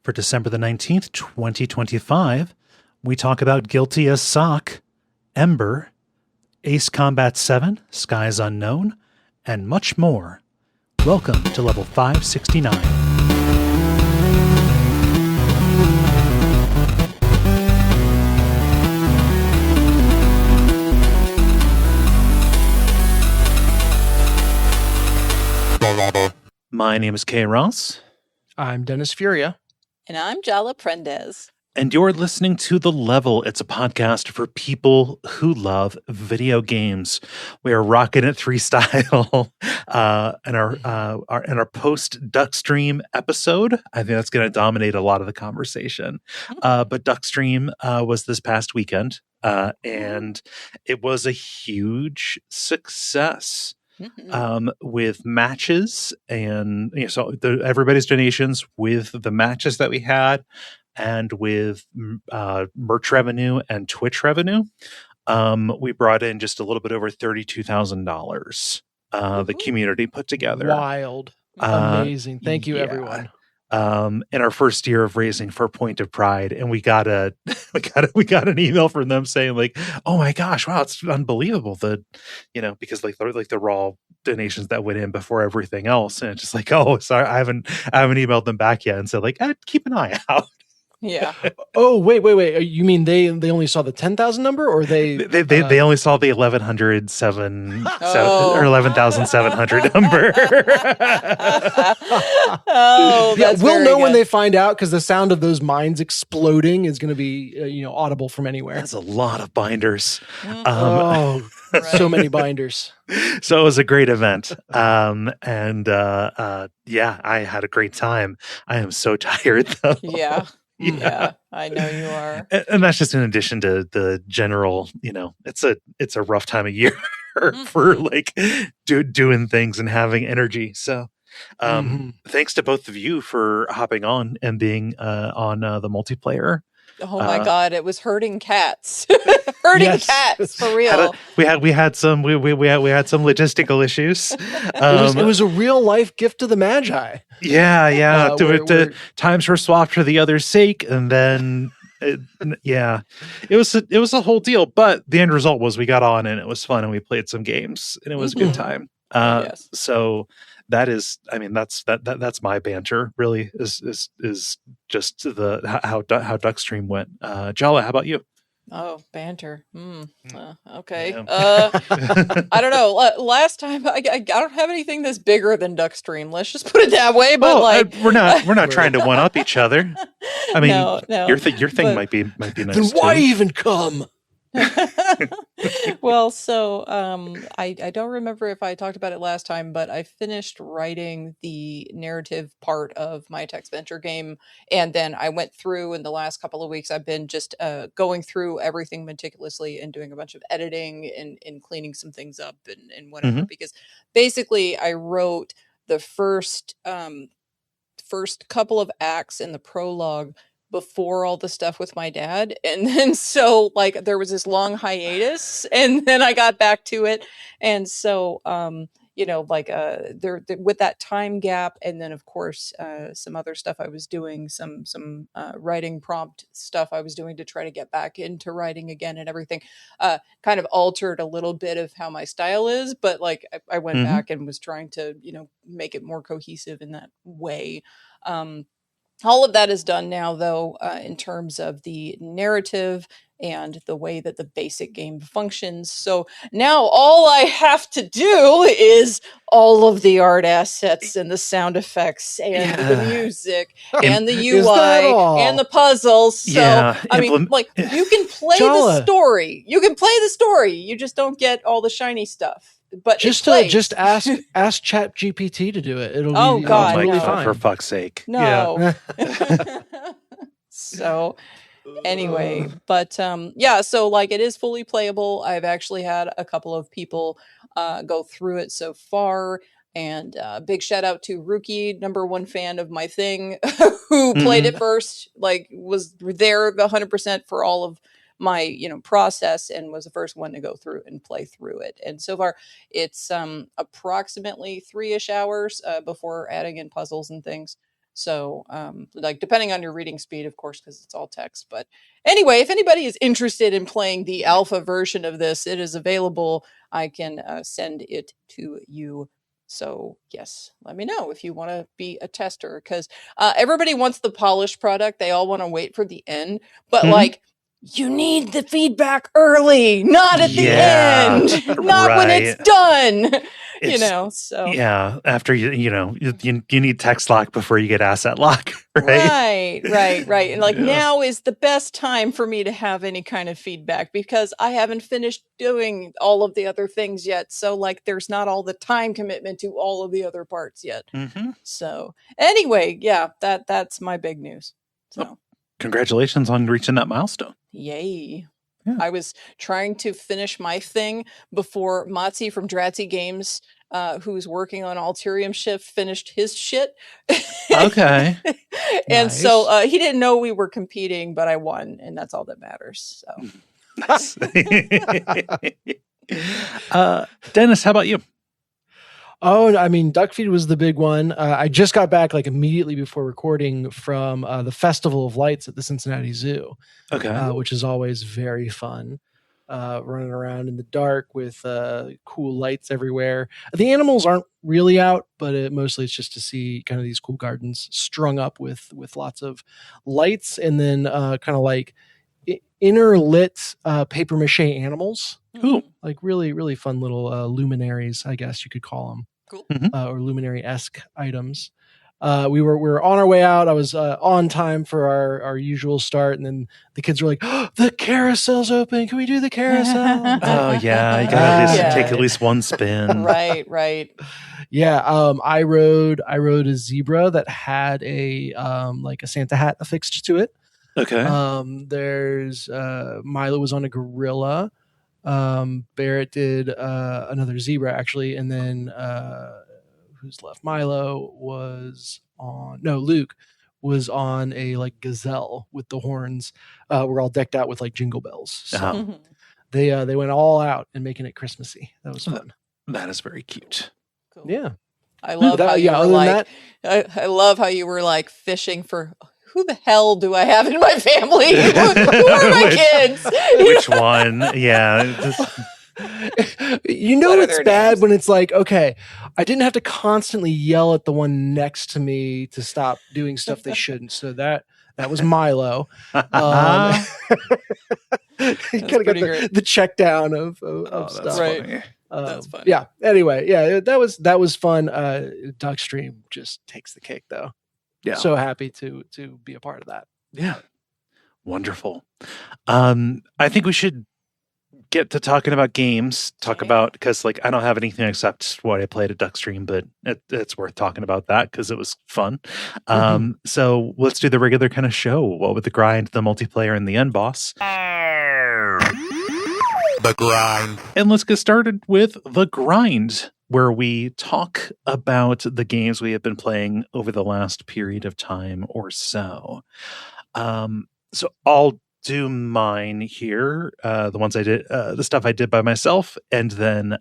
For December the 19th, 2025, we talk about Guilty as Sock, Embr, Ace Combat 7, Skies Unknown, and much more. Welcome to Level 569. My name is Kaye Ross. I'm Dennis Furia. And I'm Jala Prendez. And you're listening to The Level. It's a podcast for people who love video games. We are rocking it freestyle in our post Duckstream episode. I think that's going to dominate a lot of the conversation. But Duckstream was this past weekend, and it was a huge success. With matches and everybody's donations with the matches that we had and with merch revenue and Twitch revenue, we brought in just a little bit over $32,000. The community put together. Wild. Amazing. Thank you, everyone. In our first year of raising for Point of Pride, and we got an email from them saying like, "Oh my gosh, wow, it's unbelievable that because the raw donations that went in before everything else," and it's just like, "Oh, sorry, I haven't emailed them back yet," and said like, keep an eye out. Yeah. Oh, wait. You mean they only saw the 10,000 number, or they only saw the 11,700 or 11,700 number? Oh, yeah, we'll know good. when they find out, because the sound of those mines exploding is going to be audible from anywhere. That's a lot of binders. Right. So many binders. So it was a great event. I had a great time. I am so tired though. Yeah, I know you are. And that's just in addition to the general, it's a rough time of year for like doing things and having energy. So thanks to both of you for hopping on and being on the multiplayer. Oh my God! It was herding cats, cats for real. We had some logistical issues. It was a real life gift to the Magi. Yeah. Times were swapped for the other's sake, and then it was a whole deal. But the end result was we got on, and it was fun, and we played some games, and it was a good time. Yes. So that's my banter. Really, is just how Duckstream went. Jala, how about you? Oh, banter. Okay. Yeah. I don't know. Last time I don't have anything that's bigger than Duckstream. Let's just put it that way. But we're not trying to one up each other. I mean, no, your thing might be nice. Then why even come? Well, so I don't remember if I talked about it last time, but I finished writing the narrative part of my text venture game, and then I went through in the last couple of weeks. I've been just going through everything meticulously and doing a bunch of editing and cleaning some things up and whatever. Because basically, I wrote the first couple of acts in the prologue before all the stuff with my dad, and then so like there was this long hiatus, and then I got back to it, and so there with that time gap, and then of course some other stuff I was doing, some writing prompt stuff I was doing to try to get back into writing again, and everything kind of altered a little bit of how my style is, but like I went back and was trying to make it more cohesive in that way. All of that is done now, though, in terms of the narrative and the way that the basic game functions. So now all I have to do is all of the art assets and the sound effects and the music and the UI and the puzzles. So, I mean, like, you can play the story. You can play the story. You just don't get all the shiny stuff. But just ask ChatGPT to do it. It'll be totally fine. For fuck's sake. No. Yeah. So anyway, but so like it is fully playable. I've actually had a couple of people go through it so far. And big shout out to Rookie, #1 fan of my thing, who played it first, like was there 100% for all of my process, and was the first one to go through and play through it. And so far it's approximately 3-ish hours before adding in puzzles and things. So, like, depending on your reading speed, of course, because it's all text. But anyway, if anybody is interested in playing the alpha version of this, it is available. I can send it to you. So yes, let me know if you want to be a tester, because everybody wants the polished product. They all want to wait for the end, but like, you need the feedback early, not at the end, not when it's done. So yeah, after you need text lock before you get asset lock, right? Right. And like, now is the best time for me to have any kind of feedback, because I haven't finished doing all of the other things yet. So like, there's not all the time commitment to all of the other parts yet. So anyway, yeah, that's my big news. So congratulations on reaching that milestone. Yay. Yeah. I was trying to finish my thing before Matzi from Dratzy Games, who's working on Alterium Shift, finished his shit. Okay. And nice. So he didn't know we were competing, but I won, and that's all that matters. So nice. Dennis, how about you? Oh, I mean, Duckfeed was the big one. I just got back like immediately before recording from the Festival of Lights at the Cincinnati Zoo. Okay. Which is always very fun. Running around in the dark with cool lights everywhere. The animals aren't really out, but mostly it's just to see kind of these cool gardens strung up with lots of lights, and then kind of like inner lit paper mache animals. Ooh. Like really, really fun little luminaries, I guess you could call them. Cool. Or luminary-esque items. We were on our way out. I was on time for our usual start, and then the kids were like, oh, "The carousel's open. Can we do the carousel?" Oh yeah, you gotta take at least one spin. Right. Yeah, I rode a zebra that had a like a Santa hat affixed to it. Okay. There's Milo was on a gorilla. Barrett did another zebra actually, and then who's left? Luke was on a like gazelle with the horns. We're all decked out with like jingle bells. So they went all out and making it Christmassy. That was fun. That is very cute. Cool. Yeah. I love how you were like, I love how you were like fishing for, who the hell do I have in my family? Who are my kids? Which one? Yeah. It's bad when it's like, okay, I didn't have to constantly yell at the one next to me to stop doing stuff they shouldn't. So that was Milo. You kind of got the check down of stuff. Right. That's funny. Yeah. Anyway, yeah, that was fun. Duckstream just takes the cake though. Yeah. So happy to be a part of that. Yeah. Wonderful. I think we should get to talking about games. Because like I don't have anything except what I played at Duckstream, but it's worth talking about that because it was fun. So let's do the regular kind of show. What with the grind, the multiplayer, and the end boss. The grind. And let's get started with the grind, where we talk about the games we have been playing over the last period of time or so. So I'll do mine here, the ones I did, the stuff I did by myself, and then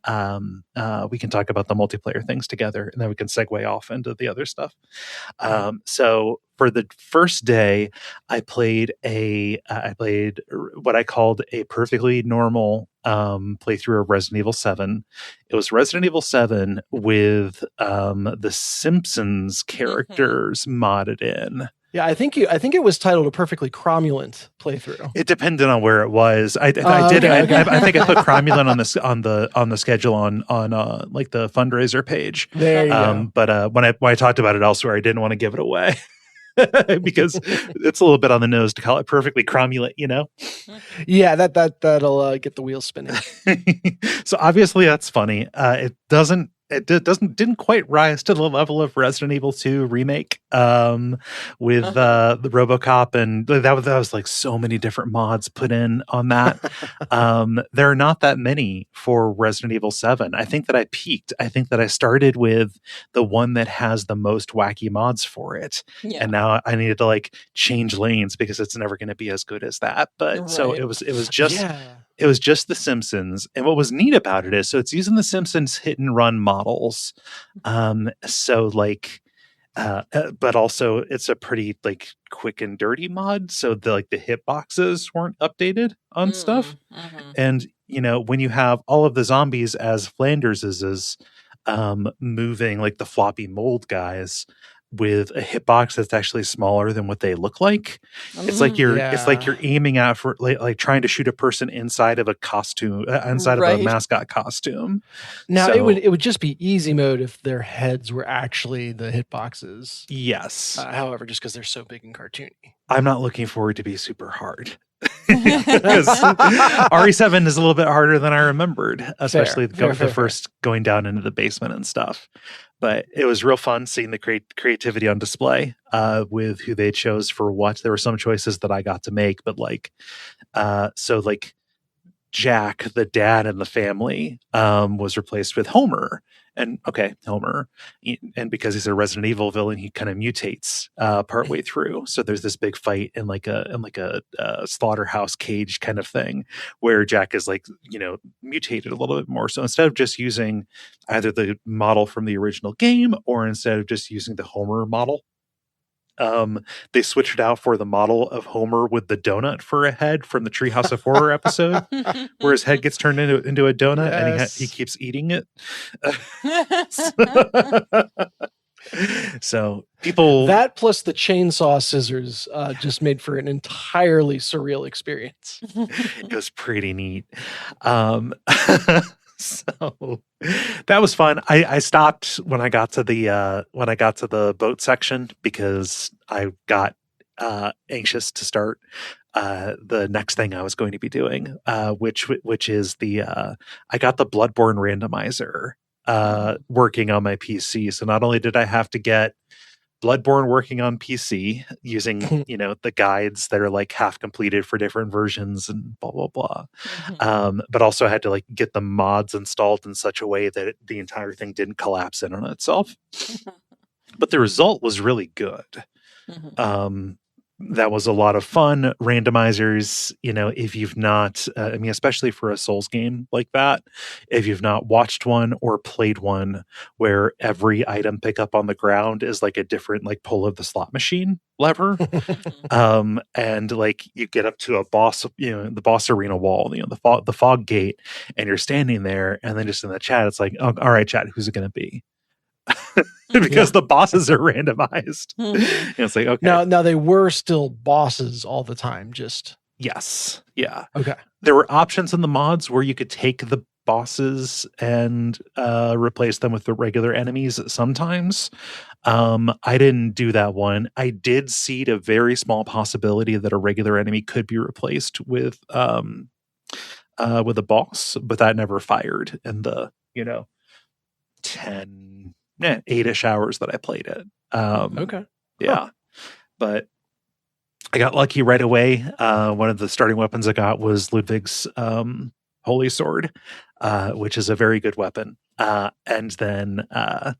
we can talk about the multiplayer things together, and then we can segue off into the other stuff. So for the first day, I played what I called a perfectly normal playthrough of Resident Evil 7. It was Resident Evil 7 with the Simpsons characters modded in. Yeah, I think it was titled a perfectly cromulent playthrough. It depended on where it was. I think I put cromulent on the schedule on like the fundraiser page. There you go. But when I talked about it elsewhere, I didn't want to give it away because it's a little bit on the nose to call it perfectly cromulent, you know? Yeah, that'll get the wheels spinning. So obviously that's funny. It didn't quite rise to the level of Resident Evil 2 remake with the RoboCop, and that was like so many different mods put in on that. There are not that many for Resident Evil 7. I think that I peaked. I think that I started with the one that has the most wacky mods for it, and now I needed to like change lanes because it's never going to be as good as that. But so it was just. Yeah. It was just The Simpsons. And what was neat about it is, so it's using The Simpsons hit and run models. So like But also it's a pretty like quick and dirty mod, so the hitboxes weren't updated on stuff. And when you have all of the zombies as Flanders is moving like the floppy mold guys with a hitbox that's actually smaller than what they look like, it's like you're aiming at for like trying to shoot a person inside of a costume, inside of a mascot costume. Now it would just be easy mode if their heads were actually the hitboxes. Yes. However, just because they're so big and cartoony. I'm not looking forward to be super hard. Because RE7 is a little bit harder than I remembered, especially the first going down into the basement and stuff. But it was real fun seeing the creativity on display with who they chose for what. There were some choices that I got to make, but so Jack, the dad in the family, was replaced with Homer. And Homer, and because he's a Resident Evil villain, he kind of mutates partway through. So there's this big fight in like a slaughterhouse cage kind of thing, where Jack is mutated a little bit more. So instead of just using either the model from the original game, or instead of just using the Homer model, they switched it out for the model of Homer with the donut for a head from the Treehouse of Horror episode, where his head gets turned into a donut and he keeps eating it. So people, that plus the chainsaw scissors just made for an entirely surreal experience. It was pretty neat. So that was fun. I stopped when I got to the boat section because I got anxious to start the next thing I was going to be doing, which is I got the Bloodborne randomizer working on my PC. So not only did I have to get Bloodborne working on PC using, the guides that are like half completed for different versions and blah, blah, blah. But also I had to get the mods installed in such a way that the entire thing didn't collapse in on itself. But the result was really good. That was a lot of fun. Randomizers, if you've not, especially for a Souls game like that, if you've not watched one or played one where every item pickup on the ground is like a different pull of the slot machine lever, and you get up to a boss, the boss arena wall, the fog gate, and you're standing there, and then just in the chat, it's like, oh, all right, chat, who's it going to be? Because the bosses are randomized. It's like, okay. Now they were still bosses all the time, just. Yes. Yeah. Okay. There were options in the mods where you could take the bosses and replace them with the regular enemies sometimes. I didn't do that one. I did seed a very small possibility that a regular enemy could be replaced with a boss, but that never fired in the 8-ish hours that I played it. Okay. Yeah. But I got lucky right away. One of the starting weapons I got was Ludwig's Holy Sword, which is a very good weapon. And then a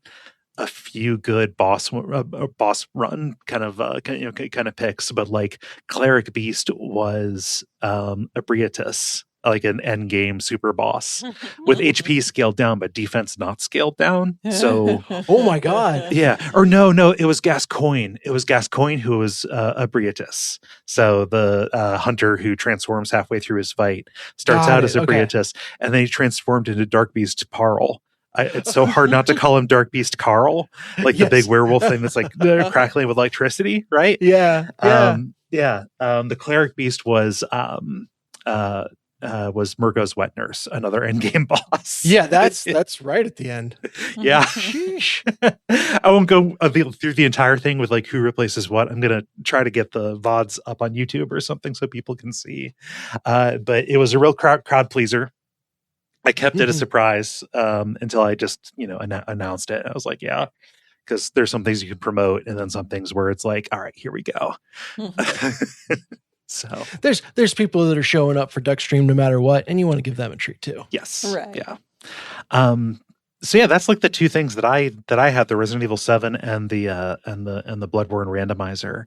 few good boss run kind of picks, but Cleric Beast was Ebrietas, like an end game super boss with HP scaled down, but defense not scaled down. So, oh my god, yeah, or no, it was Gascoigne. It was Gascoigne who was Ebrietas. So the hunter who transforms halfway through his fight starts out as Ebrietas, and then he transformed into Dark Beast Parl. It's so hard not to call him Dark Beast Carl, the big werewolf thing that's crackling with electricity, right? Yeah. The Cleric Beast was Murgo's Wet Nurse, another endgame boss. Yeah, that's right at the end. Yeah. I won't go through the entire thing with who replaces what. I'm going to try to get the VODs up on YouTube or something so people can see. But it was a real crowd pleaser. I kept it a surprise until I just, announced it. I was like, yeah, because there's some things you can promote and then some things where it's like, all right, here we go. So there's people that are showing up for Duckstream no matter what, and you want to give them a treat too. Yes. Right. Yeah. So yeah, that's the two things that I had: the Resident Evil 7 and the Bloodborne randomizer.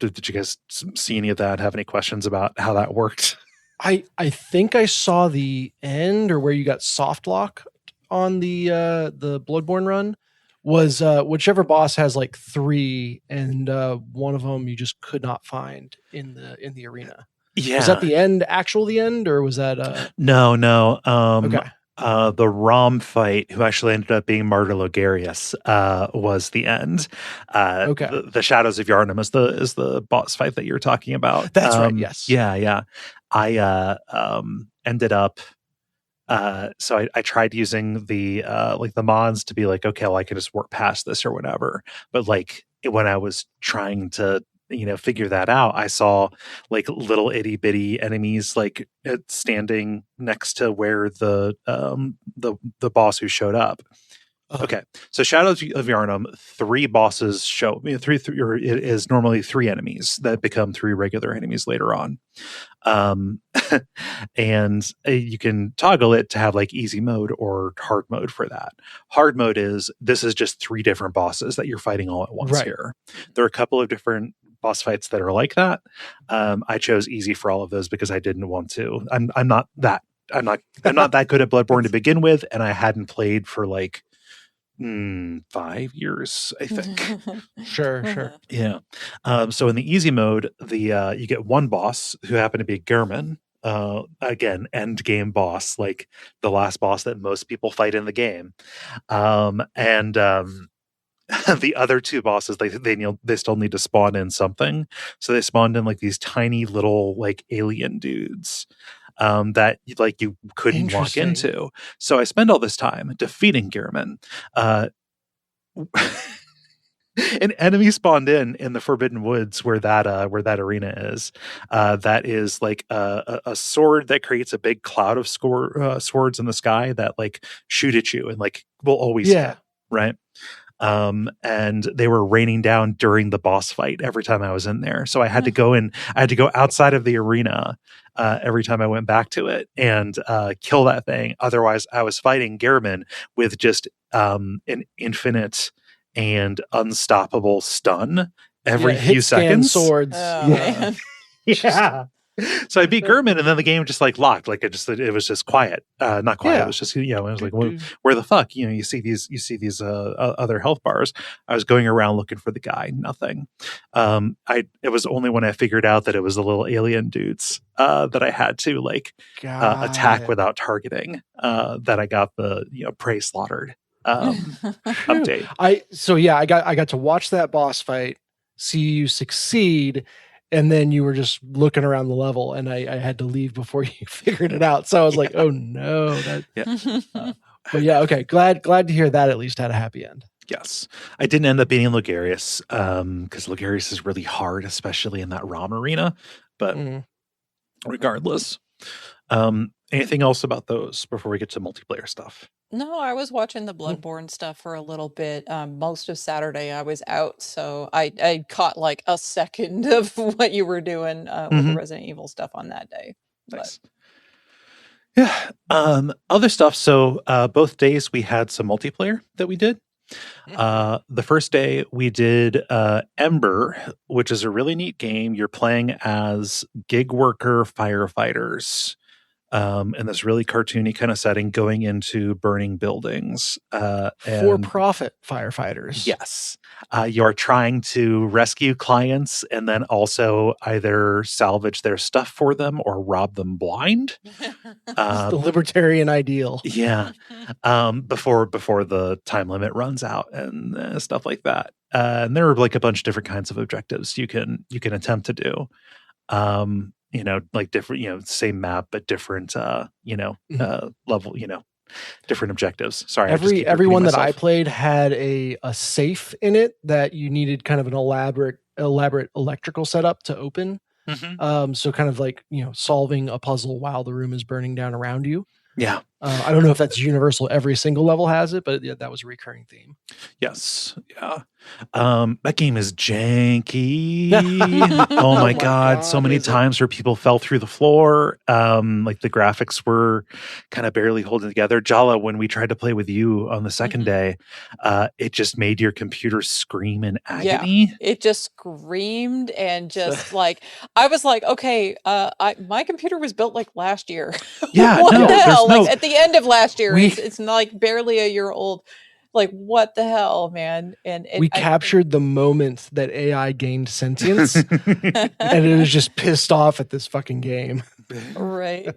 Did you guys see any of that? Have any questions about how that worked? I think I saw the end or where you got soft lock on the Bloodborne run, was whichever boss has like 3, and one of them you just could not find in the arena. Yeah. Was that the end, or was that No. okay. The Rom fight, who actually ended up being Martyr Logarius, was the end. Okay. The Shadows of Yharnam is the boss fight that you're talking about. That's right. Yes. Yeah. I ended up. So I tried using the like the mods to be like, okay, well, I can just work past this or whatever. But like when I was trying to figure that out, I saw like little itty bitty enemies like standing next to where the boss who showed up. Okay, so Shadows of Yharnam, 3 bosses show. Three, or it is normally 3 enemies that become 3 regular enemies later on. And you can toggle it to have like easy mode or hard mode for that. Hard mode this is just 3 different bosses that you're fighting all at once here. There are a couple of different boss fights that are like that. I chose easy for all of those because I didn't want to. I'm not that good at Bloodborne to begin with, and I hadn't played for like 5 years, I think. Sure. Yeah. So in the easy mode, you get one boss who happened to be Gehrman. Again, end game boss, like the last boss that most people fight in the game. And the other 2 bosses, they still need to spawn in something. So they spawned in like these tiny little like alien dudes. That like you couldn't walk into. So I spend all this time defeating Gehrman. An enemy spawned in the Forbidden Woods where that arena is. That is like a sword that creates a big cloud of swords in the sky that like shoot at you and like will always hit, right? And they were raining down during the boss fight every time I was in there. So I had to go outside of the arena every time I went back to it and kill that thing. Otherwise, I was fighting Gehrman with just an infinite and unstoppable stun every few seconds. Swords. Man. Yeah. So I beat Gehrman, and then the game just like locked. Like it was just quiet. Not quiet. Yeah. It was just it was like, where the fuck? You see these other health bars. I was going around looking for the guy. Nothing. It was only when I figured out that it was the little alien dudes that I had to like attack without targeting that I got the prey slaughtered update. I got to watch that boss fight, see you succeed. And then you were just looking around the level, and I had to leave before you figured it out. So I was like, "Oh no!" But yeah, okay. Glad to hear that at least had a happy end. Yes, I didn't end up beating Logarius because Logarius is really hard, especially in that ROM arena. But regardless, anything else about those before we get to multiplayer stuff? No, I was watching the Bloodborne stuff for a little bit. Most of Saturday I was out, so I caught like a second of what you were doing with the Resident Evil stuff on that day. Nice. Yeah. Other stuff. So both days we had some multiplayer that we did. The first day we did Embr, which is a really neat game. You're playing as gig worker firefighters. In this really cartoony kind of setting, going into burning buildings. For-profit firefighters. Yes. You're trying to rescue clients and then also either salvage their stuff for them or rob them blind. The libertarian ideal. Yeah. Before the time limit runs out and stuff like that. And there are like a bunch of different kinds of objectives you can attempt to do. Like different, same map, but different, level, different objectives. Sorry. Everyone that I played had a safe in it that you needed kind of an elaborate electrical setup to open. So kind of like, solving a puzzle while the room is burning down around you. Yeah. I don't know if that's universal. Every single level has it, but yeah, that was a recurring theme. Yes. Yeah. That game is janky. Oh my God. So many times where people fell through the floor. Like the graphics were kind of barely holding together. Jala, when we tried to play with you on the second day, it just made your computer scream in agony. Yeah, it just screamed and just like, I was like, okay, my computer was built like last year. Yeah. What the hell? Like at the end of last year, it's like barely a year old. Like, what the hell, man? And we captured the moment that AI gained sentience, and it was just pissed off at this fucking game. Right.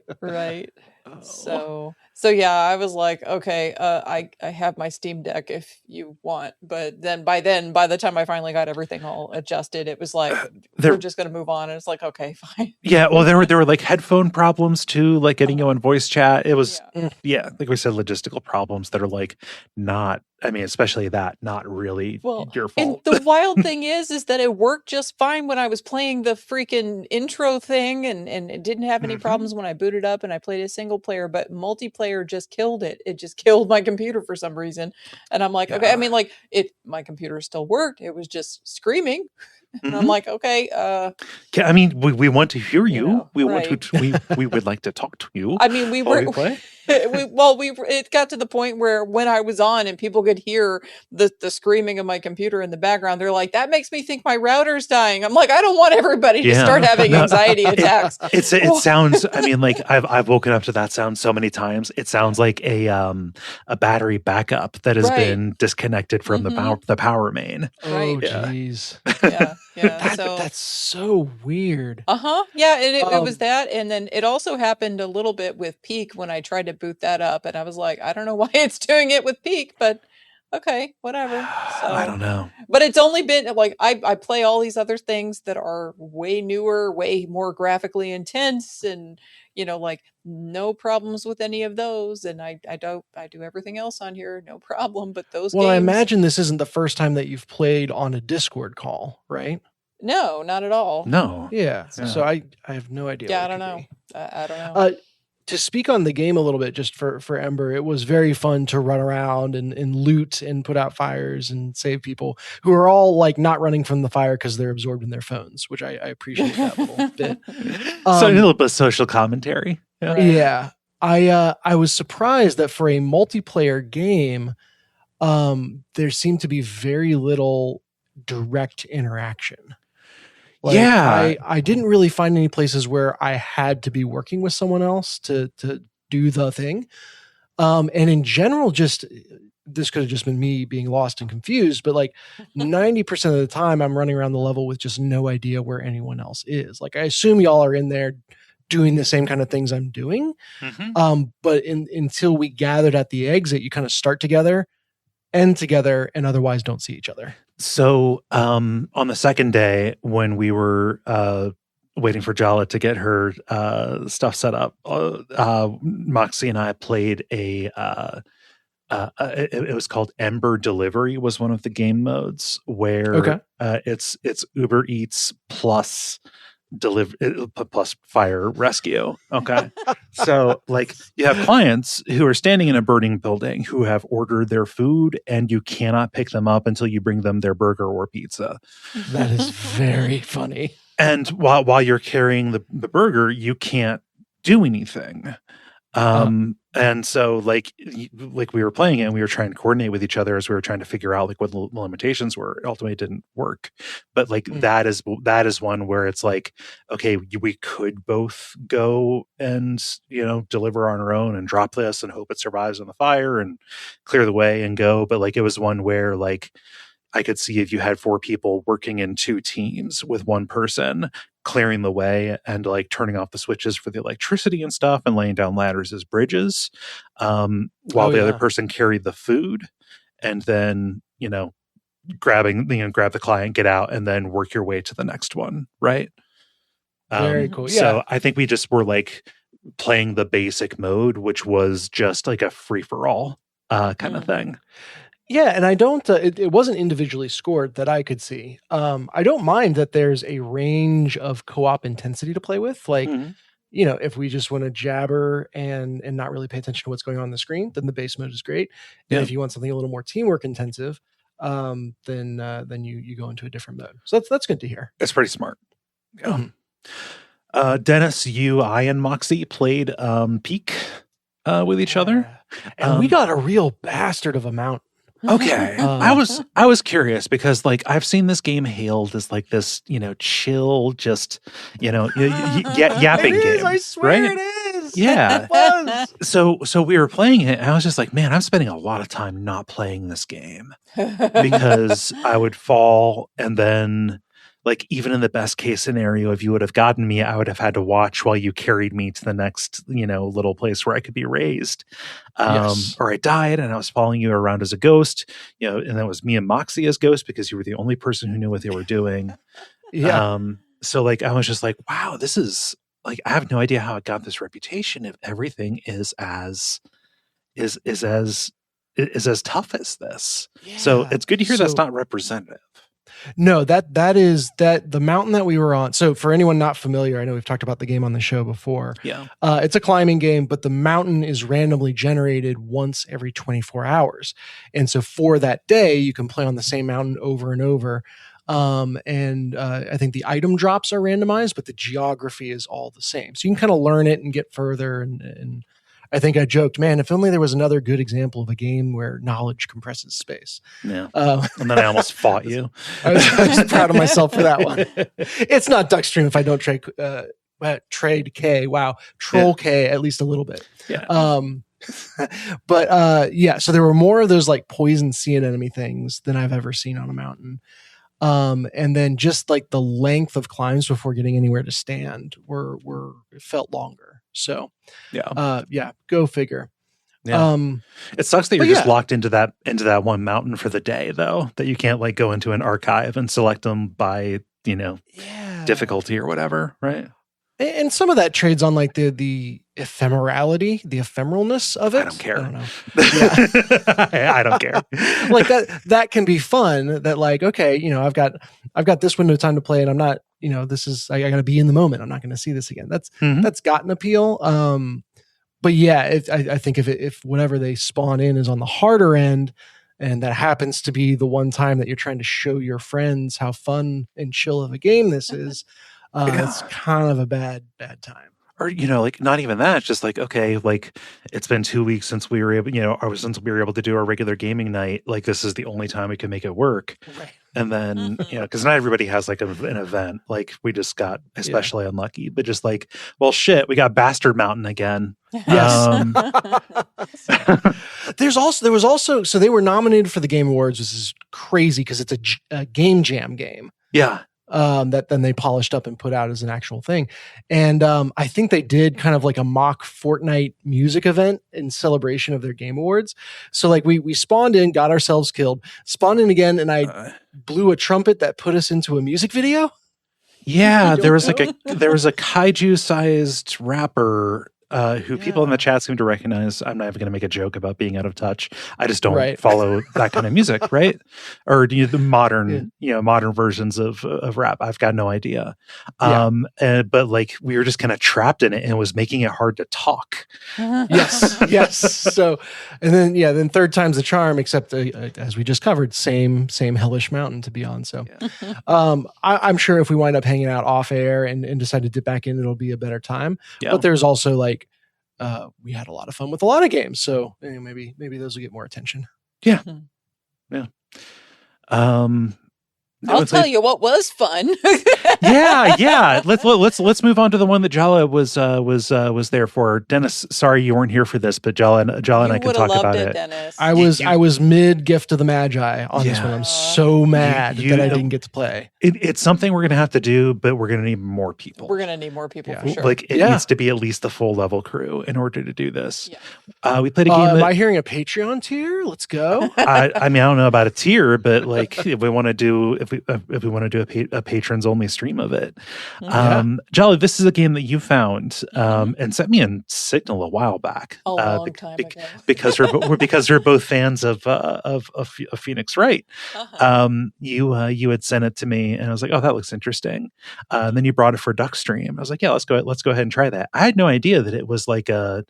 So yeah, I was like, okay, I have my Steam Deck if you want, but then by the time I finally got everything all adjusted, it was like we're just gonna move on, and it's like, okay, fine. Yeah, well, there were like headphone problems too, like getting you on voice chat. It was like we said, logistical problems that are like not. I mean, especially that not really your fault. And the wild thing is that it worked just fine when I was playing the freaking intro thing, and it didn't have any problems when I booted up and I played a single player, but multiplayer just killed it. It just killed my computer for some reason. And I'm like, okay, I mean, like my computer still worked. It was just screaming. And I'm like, okay. I mean, we want to hear you. We want to. We would like to talk to you. I mean, we were. It got to the point where when I was on and people could hear the screaming of my computer in the background, they're like, "That makes me think my router's dying." I'm like, I don't want everybody to start having anxiety attacks. It sounds. I mean, like I've woken up to that sound so many times. It sounds like a battery backup that has been disconnected from the power main. Oh, jeez. Yeah. That's so weird. Yeah, and it was that, and then it also happened a little bit with Peak when I tried to boot that up, and I was like, I don't know why it's doing it with Peak, but okay, whatever. So, I don't know. But it's only been like I play all these other things that are way newer, way more graphically intense, and like no problems with any of those. And I do everything else on here, no problem. But those games, I imagine this isn't the first time that you've played on a Discord call, right? No, not at all. No. Yeah. So I have no idea. Yeah, I don't know. I don't know. To speak on the game a little bit, just for Embr, it was very fun to run around and loot and put out fires and save people who are all like not running from the fire because they're absorbed in their phones, which I appreciate that little bit. So a little bit of social commentary. Yeah. I was surprised that for a multiplayer game, there seemed to be very little direct interaction. I didn't really find any places where I had to be working with someone else to do the thing. And in general, just this could have just been me being lost and confused, but like 90% of the time I'm running around the level with just no idea where anyone else is. Like I assume y'all are in there doing the same kind of things I'm doing. But until we gathered at the exit, you kind of start together, end together, and otherwise don't see each other. So on the second day, when we were waiting for Jala to get her stuff set up, Moxie and I played it was called Embr Delivery, was one of the game modes where it's Uber Eats plus fire rescue. Okay. So like you have clients who are standing in a burning building who have ordered their food, and you cannot pick them up until you bring them their burger or pizza. That is very funny. And while you're carrying the burger, you can't do anything. And so like we were playing it and we were trying to coordinate with each other as we were trying to figure out like what the limitations were. It ultimately didn't work. But like that is one where it's like, okay, we could both go and, deliver on our own and drop this and hope it survives in the fire and clear the way and go. But like it was one where like I could see if you had 4 people working in 2 teams with one person clearing the way and like turning off the switches for the electricity and stuff and laying down ladders as bridges, while the other person carried the food, and then, grab the client, get out, and then work your way to the next one. Right. Very cool. Yeah. So I think we just were like playing the basic mode, which was just like a free for all kind of thing. Yeah, and I don't. It wasn't individually scored that I could see. I don't mind that there's a range of co-op intensity to play with. Like, if we just want to jabber and not really pay attention to what's going on the screen, then the base mode is great. And if you want something a little more teamwork intensive, then you go into a different mode. So that's good to hear. It's pretty smart. Yeah. Dennis, I and Moxie played Peak with each other, and we got a real bastard of a mount. Okay. I was curious because like I've seen this game hailed as like this, chill, just, yapping game. I swear right? it is. Yeah. It was. So we were playing it, and I was just like, man, I'm spending a lot of time not playing this game because I would fall, and then like even in the best case scenario, if you would have gotten me, I would have had to watch while you carried me to the next, little place where I could be raised. Yes. Or I died and I was following you around as a ghost, and that was me and Moxie as ghosts because you were the only person who knew what they were doing. Yeah. So like I was just like, wow, this is like I have no idea how it got this reputation if everything is as tough as this. So Yeah. it's good to hear that's So- not representative. No, that is the mountain that we were on. So for anyone not familiar, I know we've talked about the game on the show before. Yeah. It's a climbing game, but the mountain is randomly generated once every 24 hours. And so for that day, you can play on the same mountain over and over. I think the item drops are randomized, but the geography is all the same. So you can kind of learn it and get further. And I think I joked, man, if only there was another good example of a game where knowledge compresses space. Yeah. And then I almost fought you. I was proud of myself for that one. It's not Duckstream if I don't trade K. Wow. Troll K at least a little bit. Yeah. So there were more of those like poison sea anemone things than I've ever seen on a mountain. And then just like the length of climbs before getting anywhere to stand it felt longer. So go figure. Yeah. It sucks that you're just yeah. locked into that one mountain for the day, though, that you can't like go into an archive and select them by, difficulty or whatever, right? And some of that trades on like the ephemerality, the ephemeralness of it. I don't care. I don't know. Yeah. I don't care. Like that can be fun. That like, okay, I've got this window of time to play, and I'm not, I got to be in the moment. I'm not going to see this again. That's got an appeal. But yeah, I think if whatever they spawn in is on the harder end, and that happens to be the one time that you're trying to show your friends how fun and chill of a game this is, it's kind of a bad time. Or, like not even that. It's just like, okay, like it's been 2 weeks since we were able, since we were able to do our regular gaming night. Like this is the only time we can make it work. Right. And then, because not everybody has like an event. Like we just got especially unlucky, but just like, well, shit, we got Bastard Mountain again. Yes. There was also, so they were nominated for the Game Awards, which is crazy because it's a game jam game. Yeah. That then they polished up and put out as an actual thing. And I think they did kind of like a mock Fortnite music event in celebration of their Game Awards. So like we spawned in, got ourselves killed, spawned in again, and I blew a trumpet that put us into a music video. Yeah, there was a kaiju sized rapper who people in the chat seem to recognize. I'm not even going to make a joke about being out of touch. I just don't follow that kind of music, right? Or do you the modern, modern versions of rap? I've got no idea. But like we were just kind of trapped in it, and it was making it hard to talk. Yes. So, and then third time's the charm. Except as we just covered, same hellish mountain to be on. So, I'm sure if we wind up hanging out off air and decide to dip back in, it'll be a better time. Yeah. But there's also like. We had a lot of fun with a lot of games, so maybe those will get more attention. Yeah, I'll tell you what was fun. yeah. Let's move on to the one that Jala was there for. Dennis, sorry you weren't here for this, but Jala and I can talk about it. Dennis. I was mid Gift of the Magi on this one. I'm so mad that I didn't get to play. It's something we're gonna have to do, but we're gonna need more people. We're gonna need more people for sure. Like it needs to be at least the full level crew in order to do this. Yeah. We played a game. Am I hearing a Patreon tier? Let's go. I mean, I don't know about a tier, but like if we want to do a patrons only stream of it. Jolly, this is a game that you found and sent me a signal a while back. A long time ago. because we're both fans of Phoenix Wright. You had sent it to me, and I was like, oh, that looks interesting. And then you brought it for Duckstream. I was like, yeah, let's go ahead and try that. I had no idea that it was like a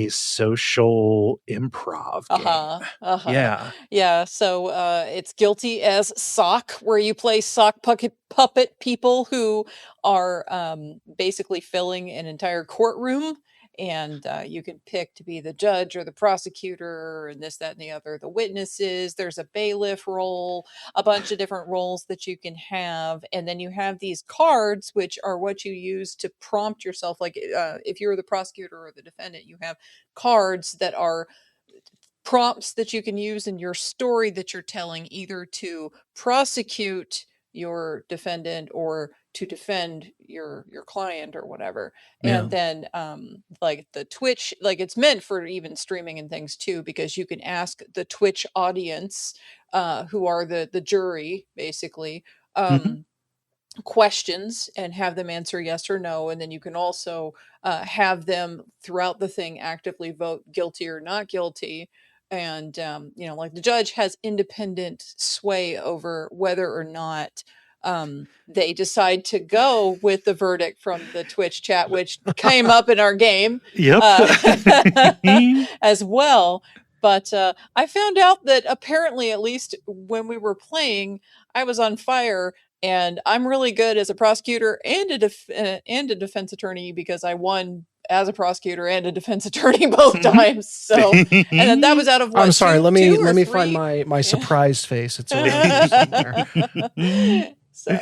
social improv game. Yeah. So it's Guilty as Sock, where you play sock puppet people who are basically filling an entire courtroom, and you can pick to be the judge or the prosecutor and this, that, and the other, the witnesses. There's a bailiff role, a bunch of different roles that you can have. And then you have these cards, which are what you use to prompt yourself. Like if you're the prosecutor or the defendant, you have cards that are prompts that you can use in your story that you're telling, either to prosecute your defendant or to defend your client or whatever. And then like the Twitch, like it's meant for even streaming and things too, because you can ask the Twitch audience, who are the jury basically, questions and have them answer yes or no. And then you can also have them throughout the thing actively vote guilty or not guilty. And like the judge has independent sway over whether or not they decide to go with the verdict from the Twitch chat, which came up in our game as well. But I found out that apparently, at least when we were playing, I was on fire. And I'm really good as a prosecutor and a defense attorney, because I won as a prosecutor and a defense attorney both times. So, and then that was out of what, I'm sorry. Let me find three? my surprised face. It's around somewhere. So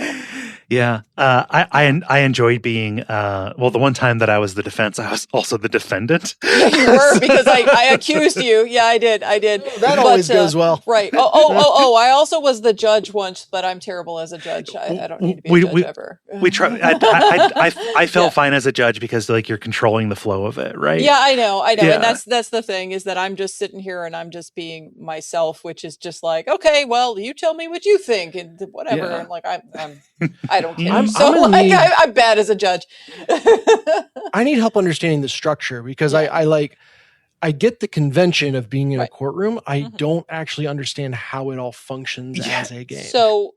yeah, I enjoyed being the one time that I was the defense, I was also the defendant. Yeah, you were, because I accused you. Yeah, I did. That always goes well, right? Oh! I also was the judge once, but I'm terrible as a judge. I don't need to be a judge ever. We try. I felt fine as a judge because like you're controlling the flow of it, right? Yeah, I know, Yeah. and that's the thing, is that I'm just sitting here and I'm just being myself, which is just like, okay, well, you tell me what you think and whatever, and like I don't care. I'm bad as a judge. I need help understanding the structure, because I get the convention of being in a courtroom. I don't actually understand how it all functions as a game. So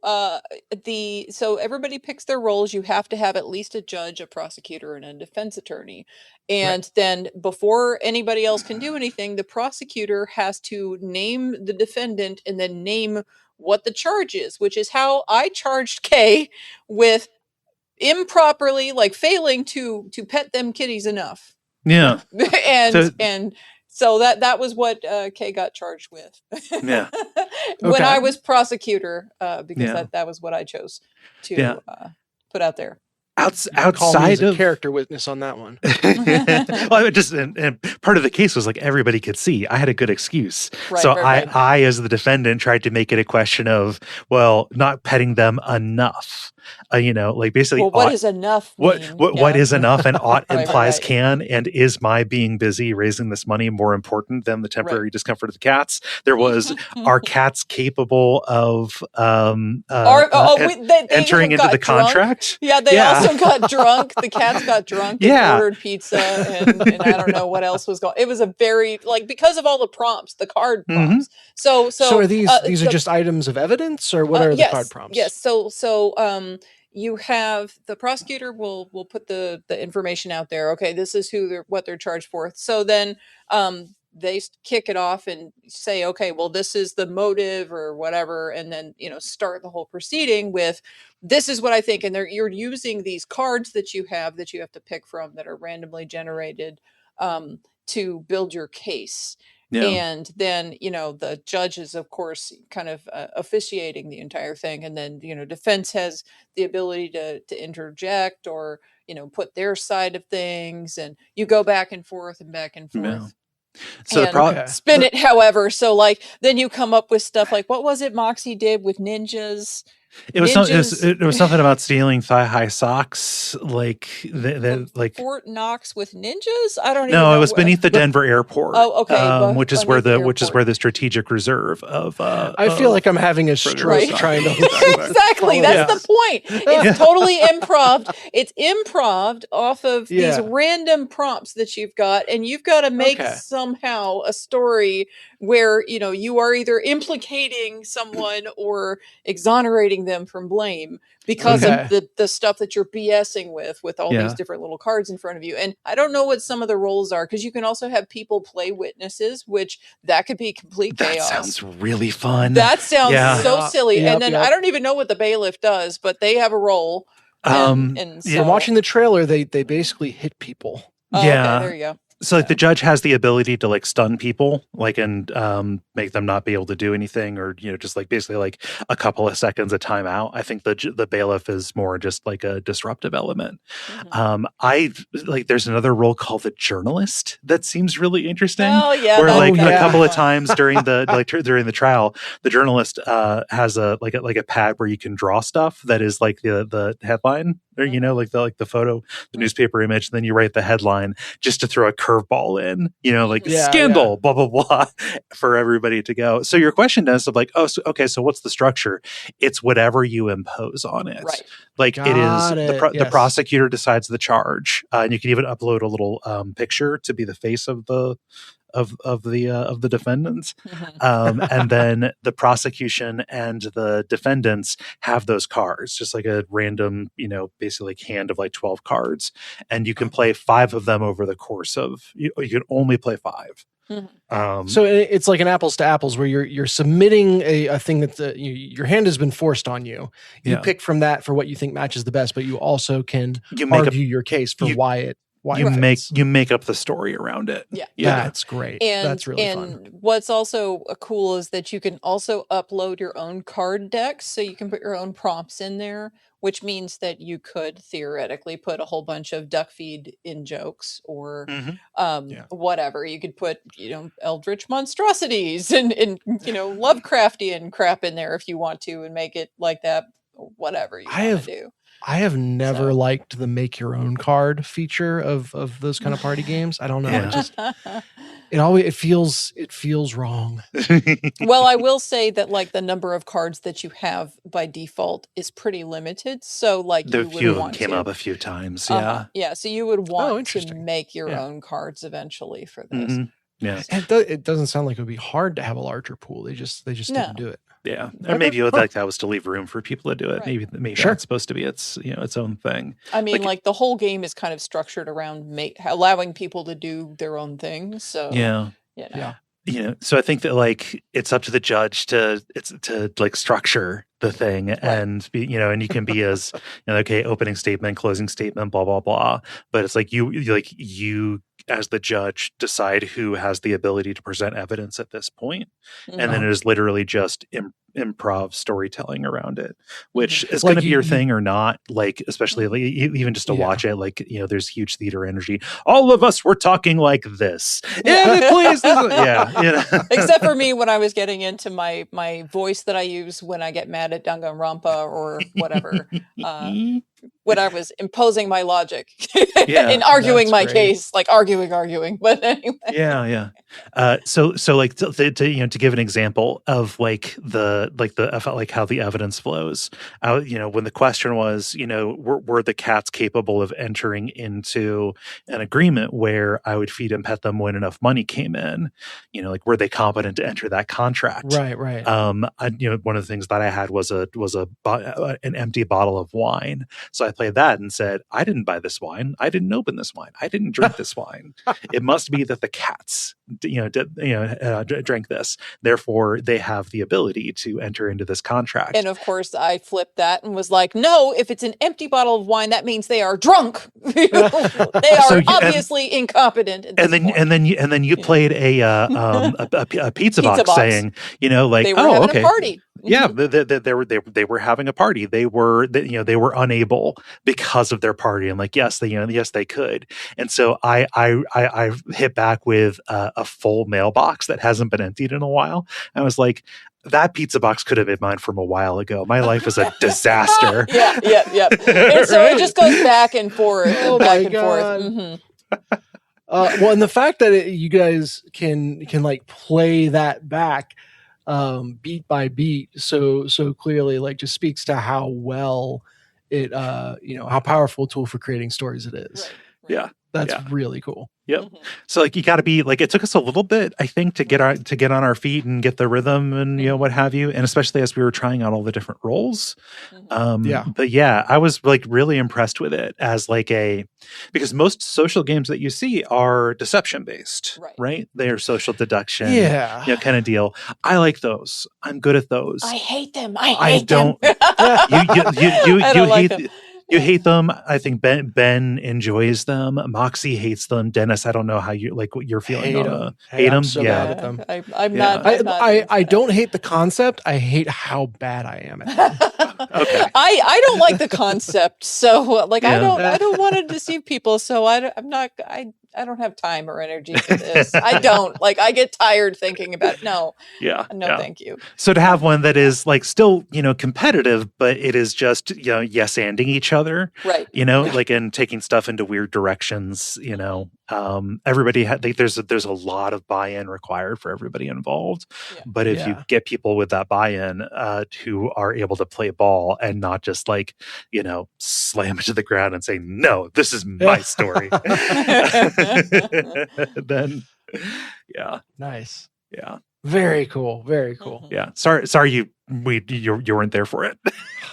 so everybody picks their roles. You have to have at least a judge, a prosecutor, and a defense attorney. And then before anybody else can do anything, the prosecutor has to name the defendant and then name what the charge is, which is how I charged Kaye with improperly, like failing to pet them kitties enough. Yeah. and so that was what Kaye got charged with. Yeah. When I was prosecutor, because that was what I chose to put out there. Outside of character witness on that one. Well, and part of the case was like everybody could see I had a good excuse. I as the defendant tried to make it a question of, well, not petting them enough. Like basically, what is enough? What is enough? And ought implies can. And is my being busy raising this money more important than the temporary discomfort of the cats? There was, are cats capable of entering into the contract? Yeah, they also got drunk. The cats got drunk and ordered pizza, and I don't know what else was going. It was a very, like, because of all the prompts, the card prompts. So are these are just items of evidence, or what are the card prompts? Yes. So you have the prosecutor will put the information out there. Okay, this is what they're charged for. So then they kick it off and say, okay, well, this is the motive or whatever, and then start the whole proceeding with, this is what I think, and you're using these cards that you have to pick from that are randomly generated to build your case. Yeah. And then, the judge is, of course, kind of officiating the entire thing. And then, defense has the ability to interject or, put their side of things. And you go back and forth and back and forth. Yeah. So spin it, however. So, like, then you come up with stuff like, what was it Moxie did with ninjas? It was something about stealing thigh-high socks, like Fort Knox with ninjas. I don't even know. No, it was beneath the Denver airport. Oh, okay. Which is where the strategic reserve of. I feel like I'm having a stroke trying to. Exactly, that's the point. It's totally improv. It's improv off of these random prompts that you've got, and you've got to make somehow a story where you are either implicating someone or exonerating them from blame because of the stuff that you're BSing with all these different little cards in front of you. And I don't know what some of the roles are, because you can also have people play witnesses, which that could be complete chaos. That sounds really fun. That sounds so silly. And then I don't even know what the bailiff does, but they have a role. And so, watching the trailer, they basically hit people. Oh, okay, there you go. So like the judge has the ability to like stun people, like, and make them not be able to do anything, or just like basically like a couple of seconds of timeout. I think the bailiff is more just like a disruptive element. I like there's another role called the journalist that seems really interesting. Oh yeah, where like a couple of fun. times during the during the trial, the journalist has a pad where you can draw stuff that is like the headline, or like the photo, the newspaper image, and then you write the headline just to throw a curveball in, like scandal, blah blah blah, for everybody to go. So your question is of like, so what's the structure? It's whatever you impose on it. Right. Like the prosecutor decides the charge, and you can even upload a little picture to be the face of the defendants, and then the prosecution and the defendants have those cards, just like a random, basically like hand of like 12 cards, and you can play 5 of them over the course of. You can only play 5. So it's like an apples to apples where you're submitting a thing that your hand has been forced on you. You pick from that for what you think matches the best, but you also can argue your case for why it. You make up the story around it. Yeah. That's great. And that's really fun. What's also cool is that you can also upload your own card decks, so you can put your own prompts in there, which means that you could theoretically put a whole bunch of Duckfeed in jokes, or whatever. You could put eldritch monstrosities and Lovecraftian crap in there if you want to, and make it like that. Whatever you want to do. I have never liked the make your own card feature of those kind of party games. I don't know. It feels wrong. Well, I will say that like the number of cards that you have by default is pretty limited. So like the few of them came up a few times. Yeah. So you would want to make your own cards eventually for this. Yeah. And it doesn't sound like it would be hard to have a larger pool. They just didn't do it. Yeah, or maybe that was to leave room for people to do it. Right. Maybe that's supposed to be its own thing. I mean, like the whole game is kind of structured around allowing people to do their own thing. So so I think that like it's up to the judge to like structure the thing, and be and you can be as opening statement, closing statement, blah blah blah. But it's like you as the judge decide who has the ability to present evidence at this point. And then it is literally just improv storytelling around it, which is going to be your thing or not, like especially like, even just to watch it, like there's huge theater energy. All of us were talking like this. Please, except for me when I was getting into my voice that I use when I get mad at Danganronpa or whatever. When I was imposing my logic and arguing my case, like arguing. But anyway. So like to give an example of like like how the evidence flows. When the question was, were the cats capable of entering into an agreement where I would feed and pet them when enough money came in? Like were they competent to enter that contract? Right. One of the things that I had was an empty bottle of wine. So I played that and said, I didn't buy this wine. I didn't open this wine. I didn't drink this wine. It must be that the cats, drank this. Therefore, they have the ability to enter into this contract. And of course, I flipped that and was like, no, if it's an empty bottle of wine, that means they are drunk. They are obviously incompetent. And then you played a pizza box saying, they were having a party. Yeah, they were having a party. They were unable because of their party. I'm like, yes, they could. And so I hit back with a full mailbox that hasn't been emptied in a while. I was like, that pizza box could have been mine from a while ago. My life is a disaster. Yeah. And so it just goes back and forth. Back and forth. Mm-hmm. Well, and the fact that you guys can like play that back beat by beat so clearly, like just speaks to how well it how powerful a tool for creating stories it is. Right. That's really cool. Yep. Mm-hmm. So like you got to be like, it took us a little bit, I think, to get on our feet and get the rhythm and what have you, and especially as we were trying out all the different roles. But I was like really impressed with it as like because most social games that you see are deception based, right? They are social deduction, kind of deal. I like those. I'm good at those. I hate them. I don't. You I don't like them. You hate them. I think Ben enjoys them. Moxie hates them. Dennis, I don't know how you like what you're feeling. Hate on them. hate them. I'm so Yeah. bad at them. I'm Yeah. not. I'm not into I that. don't hate the concept. I hate how bad I am at them. Okay. I don't like the concept, so like Yeah. I don't want to deceive people, so I don't have time or energy for this. I don't like. I get tired thinking about it. No, Yeah. thank you. So to have one that is like still, competitive, but it is just, yes-anding each other, Right. like and taking stuff into weird directions, everybody there's a lot of buy-in required for everybody involved. Yeah. But if you get people with that buy-in who are able to play ball and not just like, slam it to the ground and say, no, this is my story. Then, yeah. Nice. Yeah. Very cool. Very cool. Yeah. Sorry you weren't there for it.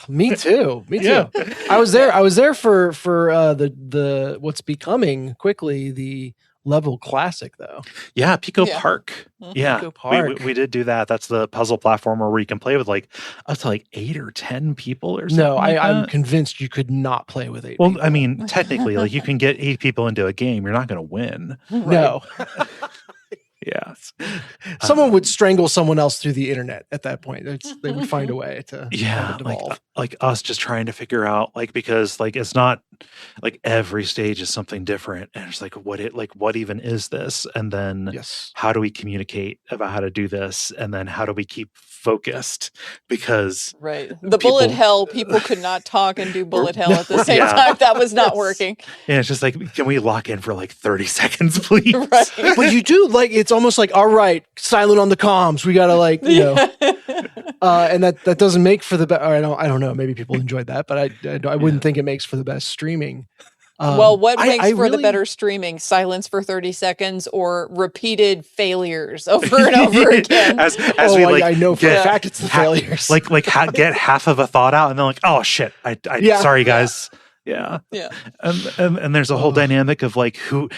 Me too. Yeah. I was there for the what's becoming quickly the level classic though. Yeah, Pico Park. Yeah. Pico Park. We did do that. That's the puzzle platformer where you can play with like up to like 8 or 10 people or something. No, like I'm that. convinced you could not play with 8 Well, people. I mean, technically, like you can get 8 people into a game. You're not going to win. No. Yeah. Someone would strangle someone else through the internet at that point. They would find a way to have it devolve. like us just trying to figure out because it's not like every stage is something different, and it's like what even is this, and then how do we communicate about how to do this, and then how do we keep focused, because the bullet hell, people could not talk and do bullet hell at the same time. That was not working. And it's just like, can we lock in for like 30 seconds, please? Right. But you do it's almost like, all right, silent on the comms. We gotta and that doesn't make for the best. I don't know. Maybe people enjoyed that, but I wouldn't think it makes for the best streaming. Well, what makes for really the better streaming? Silence for 30 seconds or repeated failures over and over again? as we I know for a fact it's the failures. Get half of a thought out and then like, oh shit, I sorry guys. Yeah. And there's a whole dynamic of like who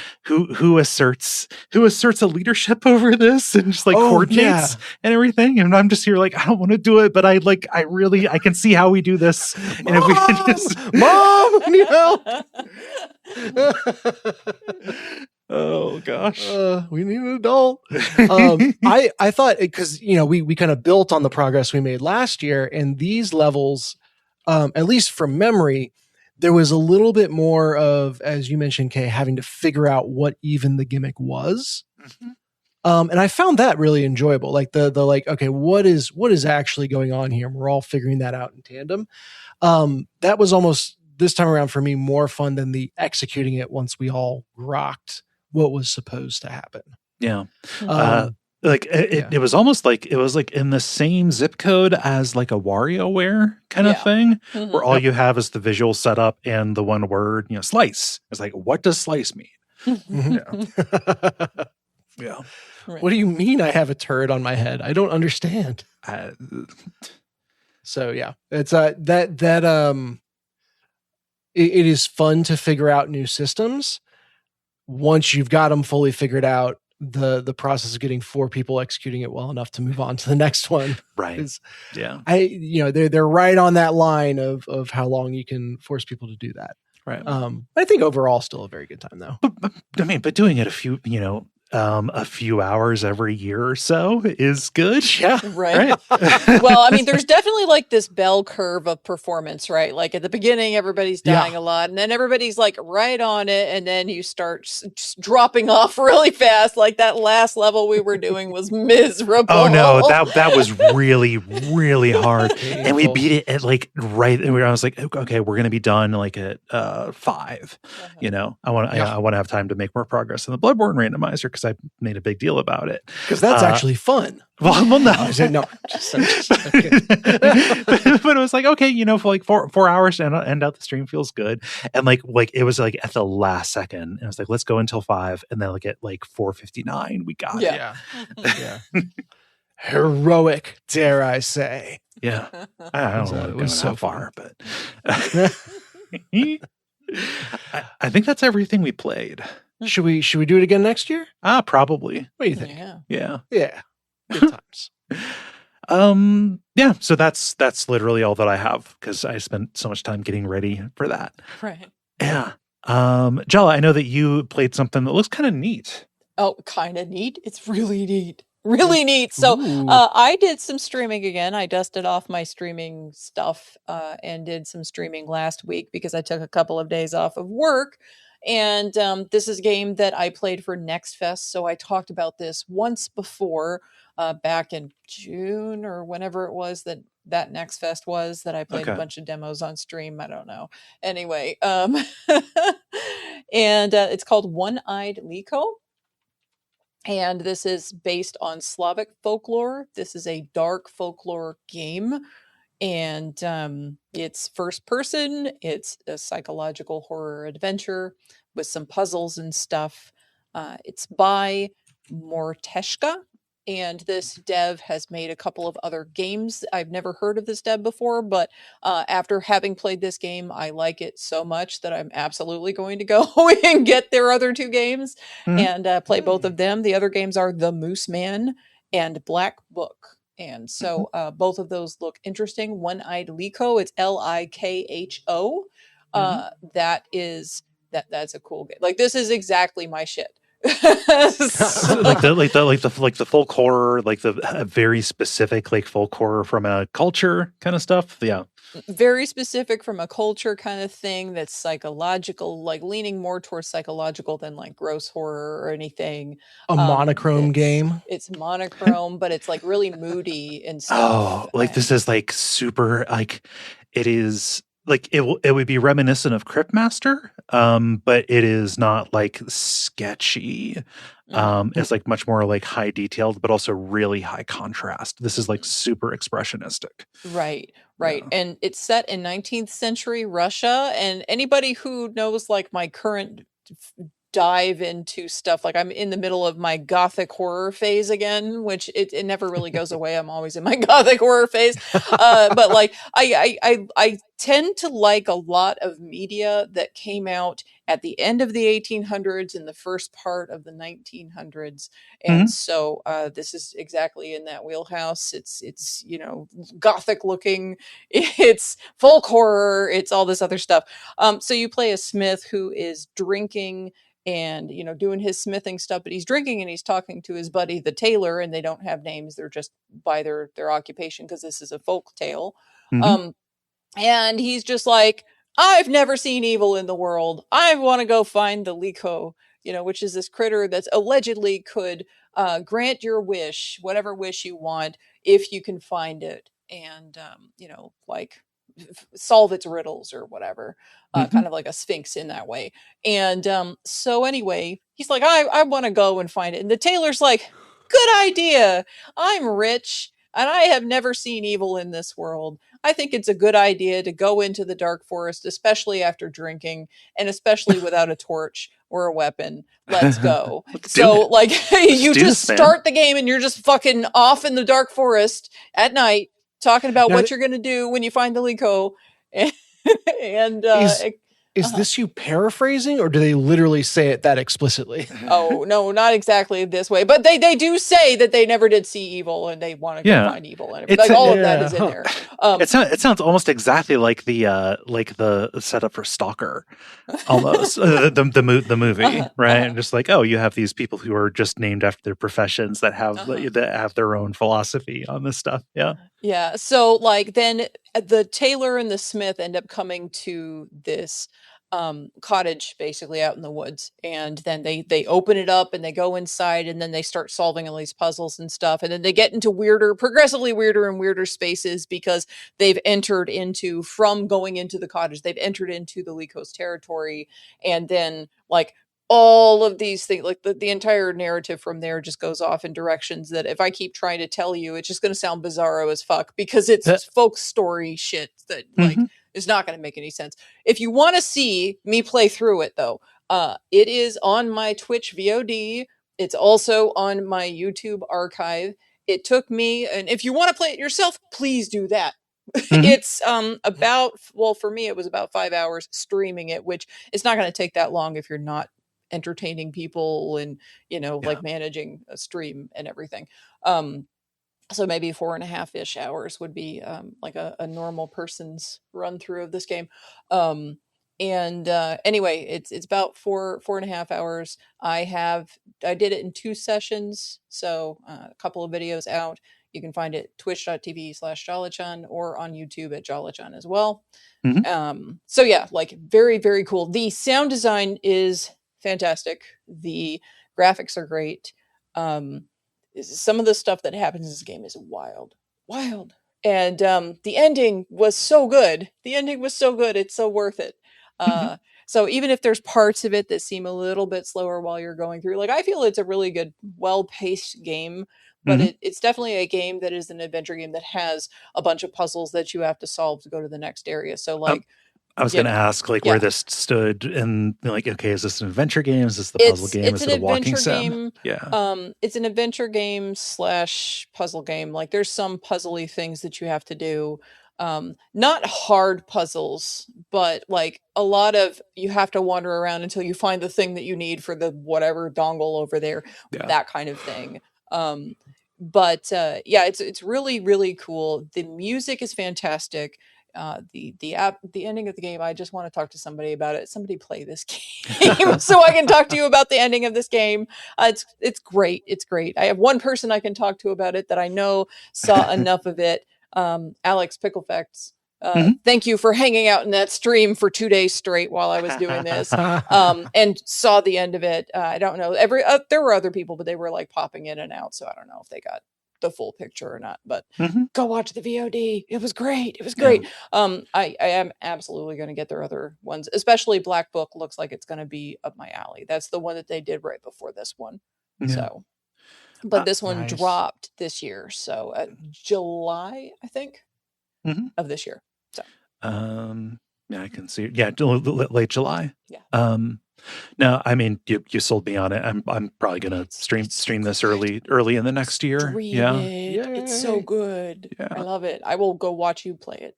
asserts a leadership over this and just like coordinates and everything. And I'm just here like, I don't want to do it, but I can see how we do this. And if we can just Mom, I need help. Oh gosh. We need an adult. I thought because we kind of built on the progress we made last year, and these levels, at least from memory, there was a little bit more of, as you mentioned, Kaye, having to figure out what even the gimmick was. Mm-hmm. And I found that really enjoyable. Like the okay, what is actually going on here? And we're all figuring that out in tandem. That was almost this time around for me more fun than the executing it once we all rocked what was supposed to happen. Yeah. It was almost like it was like in the same zip code as like a WarioWare kind of thing, where all you have is the visual setup and the one word, slice. It's like, what does slice mean? Yeah. Right. What do you mean I have a turret on my head? I don't understand. So yeah, it's it is fun to figure out new systems. Once you've got them fully figured out, the process of getting 4 people executing it well enough to move on to the next one. Right. They're right on that line of how long you can force people to do that. Right. I think overall still a very good time though. But doing it a few hours every year or so is good. Yeah. Right. Well, I mean, there's definitely like this bell curve of performance, right? Like at the beginning, everybody's dying a lot, and then everybody's like right on it, and then you start dropping off really fast. Like that last level we were doing was miserable. Oh no, that was really, really hard. And we beat it at like I was like, okay, we're gonna be done like at 5. I want to have time to make more progress in the Bloodborne randomizer because I made a big deal about it. Because that's actually fun. Well, no. No. Okay. But it was like, okay, for like 4 hours to end out the stream feels good. And like it was like at the last second. And I was like, let's go until 5. And then like at like 4:59, we got it. Yeah. Heroic, dare I say. Yeah. I don't know. It was so far, but I think that's everything we played. Should we do it again next year? Probably. What do you think? Yeah. Good times. Yeah, so that's literally all that I have because I spent so much time getting ready for that. Right. Yeah. Jala, I know that you played something that looks kind of neat. Oh, kind of neat. It's really neat. Really neat. So, Ooh. I did some streaming again. I dusted off my streaming stuff and did some streaming last week because I took a couple of days off of work. And this is a game that I played for Next Fest. So I talked about this once before, back in June or whenever it was that Next Fest was, that I played a Okay. bunch of demos on stream. I don't know. Anyway, and it's called One-Eyed Likho. And this is based on Slavic folklore. This is a dark folklore game, and it's first person. It's a psychological horror adventure with some puzzles and stuff. It's by Morteshka, and this dev has made a couple of other games. I've never heard of this dev before, but after having played this game, I like it so much that I'm absolutely going to go and get their other two games Mhm. and play both of them. The other games are The Moose Man and Black Book. And so both of those look interesting. One-Eyed Likho, it's Likho. That's a cool game. Like, this is exactly my shit. So- like the folk horror, like the very specific like folk horror from a culture kind of stuff. Yeah. very specific from a culture kind of thing that's psychological, like leaning more towards psychological than like gross horror or anything. A monochrome game. It's monochrome, but it's like really moody and stuff. Oh, like this is like super like it is like it would be reminiscent of Cryptmaster, but it is not like sketchy. It's like much more like high detailed, but also really high contrast. This is like super expressionistic. Right. Yeah. And it's set in 19th century Russia. And anybody who knows like my current dive into stuff, like I'm in the middle of my gothic horror phase again, which it never really goes away. I'm always in my gothic horror phase. But like I tend to like a lot of media that came out at the end of the 1800s and the first part of the 1900s. And Mhm. so this is exactly in that wheelhouse. It's gothic looking, it's folk horror, it's all this other stuff. So you play a smith who is drinking and doing his smithing stuff, but he's drinking and he's talking to his buddy the tailor, and they don't have names, they're just by their occupation because this is a folk tale. Mhm. um and he's just like, I've never seen evil in the world. I want to go find the Likho, which is this critter that's allegedly could grant your wish, whatever wish you want, if you can find it. And, like solve its riddles or whatever, Mhm. kind of like a sphinx in that way. And so anyway, he's like, I want to go and find it. And the tailor's like, good idea. I'm rich and I have never seen evil in this world. I think it's a good idea to go into the dark forest, especially after drinking and especially without a torch or a weapon. Let's go. Let's do So it. like you do just this, man. start the game and you're just fucking off in the dark forest at night talking about Now, what you're going to do when you find the Likho. And Is this you paraphrasing, or do they literally say it that explicitly? oh no, not exactly this way, but they do say that they never did see evil and they want to go find evil, and everything. Like all of that is in there. It sounds almost exactly like the setup for Stalker, almost the movie, right? And just like, oh, you have these people who are just named after their professions that have their own philosophy on this stuff. Yeah. So like then the tailor and the smith end up coming to this cottage basically out in the woods, and then they open it up and they go inside, and then they start solving all these puzzles and stuff, and then they get into progressively weirder and weirder spaces because they've entered into, from going into the cottage, they've entered into the Likho's territory. And then like all of these things, like the entire narrative from there just goes off in directions that if I keep trying to tell you, it's just going to sound bizarro as fuck because it's folk story shit that like is not going to make any sense. If you want to see me play through it though, it is on my Twitch VOD. It's also on my YouTube archive. It took me, and if you want to play it yourself, please do that. It's for me it was about 5 hours streaming it, which it's not going to take that long if you're not entertaining people and like managing a stream and everything. So maybe 4.5-ish hours would be like a normal person's run through of this game. Anyway, it's about 4.5 hours. I did it in 2 sessions, so a couple of videos out. You can find it twitch.tv/Jalachan or on YouTube at Jalachan as well. So yeah, like very, very cool. The sound design is fantastic. The graphics are great. Some of the stuff that happens in this game is wild. And the ending was so good. It's so worth it. So even if there's parts of it that seem a little bit slower while you're going through, like I feel it's a really good, well-paced game, but it's definitely a game that is an adventure game that has a bunch of puzzles that you have to solve to go to the next area. So like, I was going to ask like where this stood and like, okay, is this an adventure game? Is this the puzzle game? Is it a walking sim? Yeah. It's an adventure game / puzzle game. Like there's some puzzly things that you have to do. Not hard puzzles, but like a lot of, you have to wander around until you find the thing that you need for the whatever dongle over there, that kind of thing. But yeah, it's really, really cool. The music is fantastic. The ending of the game, I just want to talk to somebody about it. Somebody play this game so I can talk to you about the ending of this game. It's great. It's great. I have one person I can talk to about it that I know saw enough of it. Alex Picklefacts. Thank you for hanging out in that stream for 2 days straight while I was doing this, and saw the end of it. I don't know. There were other people, but they were like popping in and out, so I don't know if they got the full picture or not. But go watch the VOD. It was great. I am absolutely going to get their other ones, especially Black Book. Looks like it's going to be up my alley. That's the one that they did right before this one. So, but this one dropped this year, so July, I think, of this year. So yeah, I can see it. Yeah, late July. Yeah. No, I mean you sold me on it. I'm probably gonna stream this early in the next year. It's so good. Yeah. I love it. I will go watch you play it.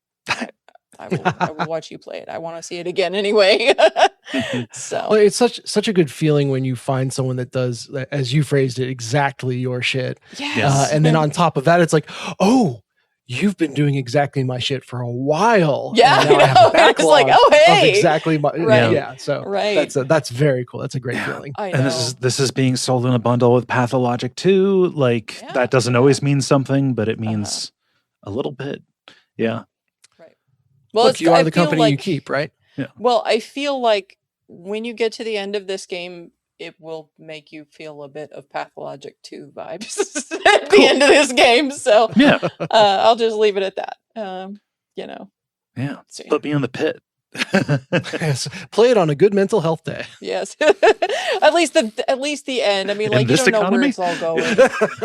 I will watch you play it. I want to see it again anyway. So well, it's such a good feeling when you find someone that does, as you phrased it, exactly your shit. Yes. And then on top of that, it's like, oh, you've been doing exactly my shit for a while. Yeah, and now I have a backlog it's like, oh hey, of exactly my right. So right. that's very cool. That's a great feeling. I know. And this is being sold in a bundle with Pathologic too. Like that doesn't always mean something, but it means a little bit. Yeah. Right. Well, look, you are the company you keep, right? Yeah. Well, I feel like when you get to the end of this game, it will make you feel a bit of Pathologic 2 vibes at the end of this game. So yeah, I'll just leave it at that. Yeah. Put me in the pit. Yes. Play it on a good mental health day. Yes. at least the end. I mean, like, you don't know where it's all going.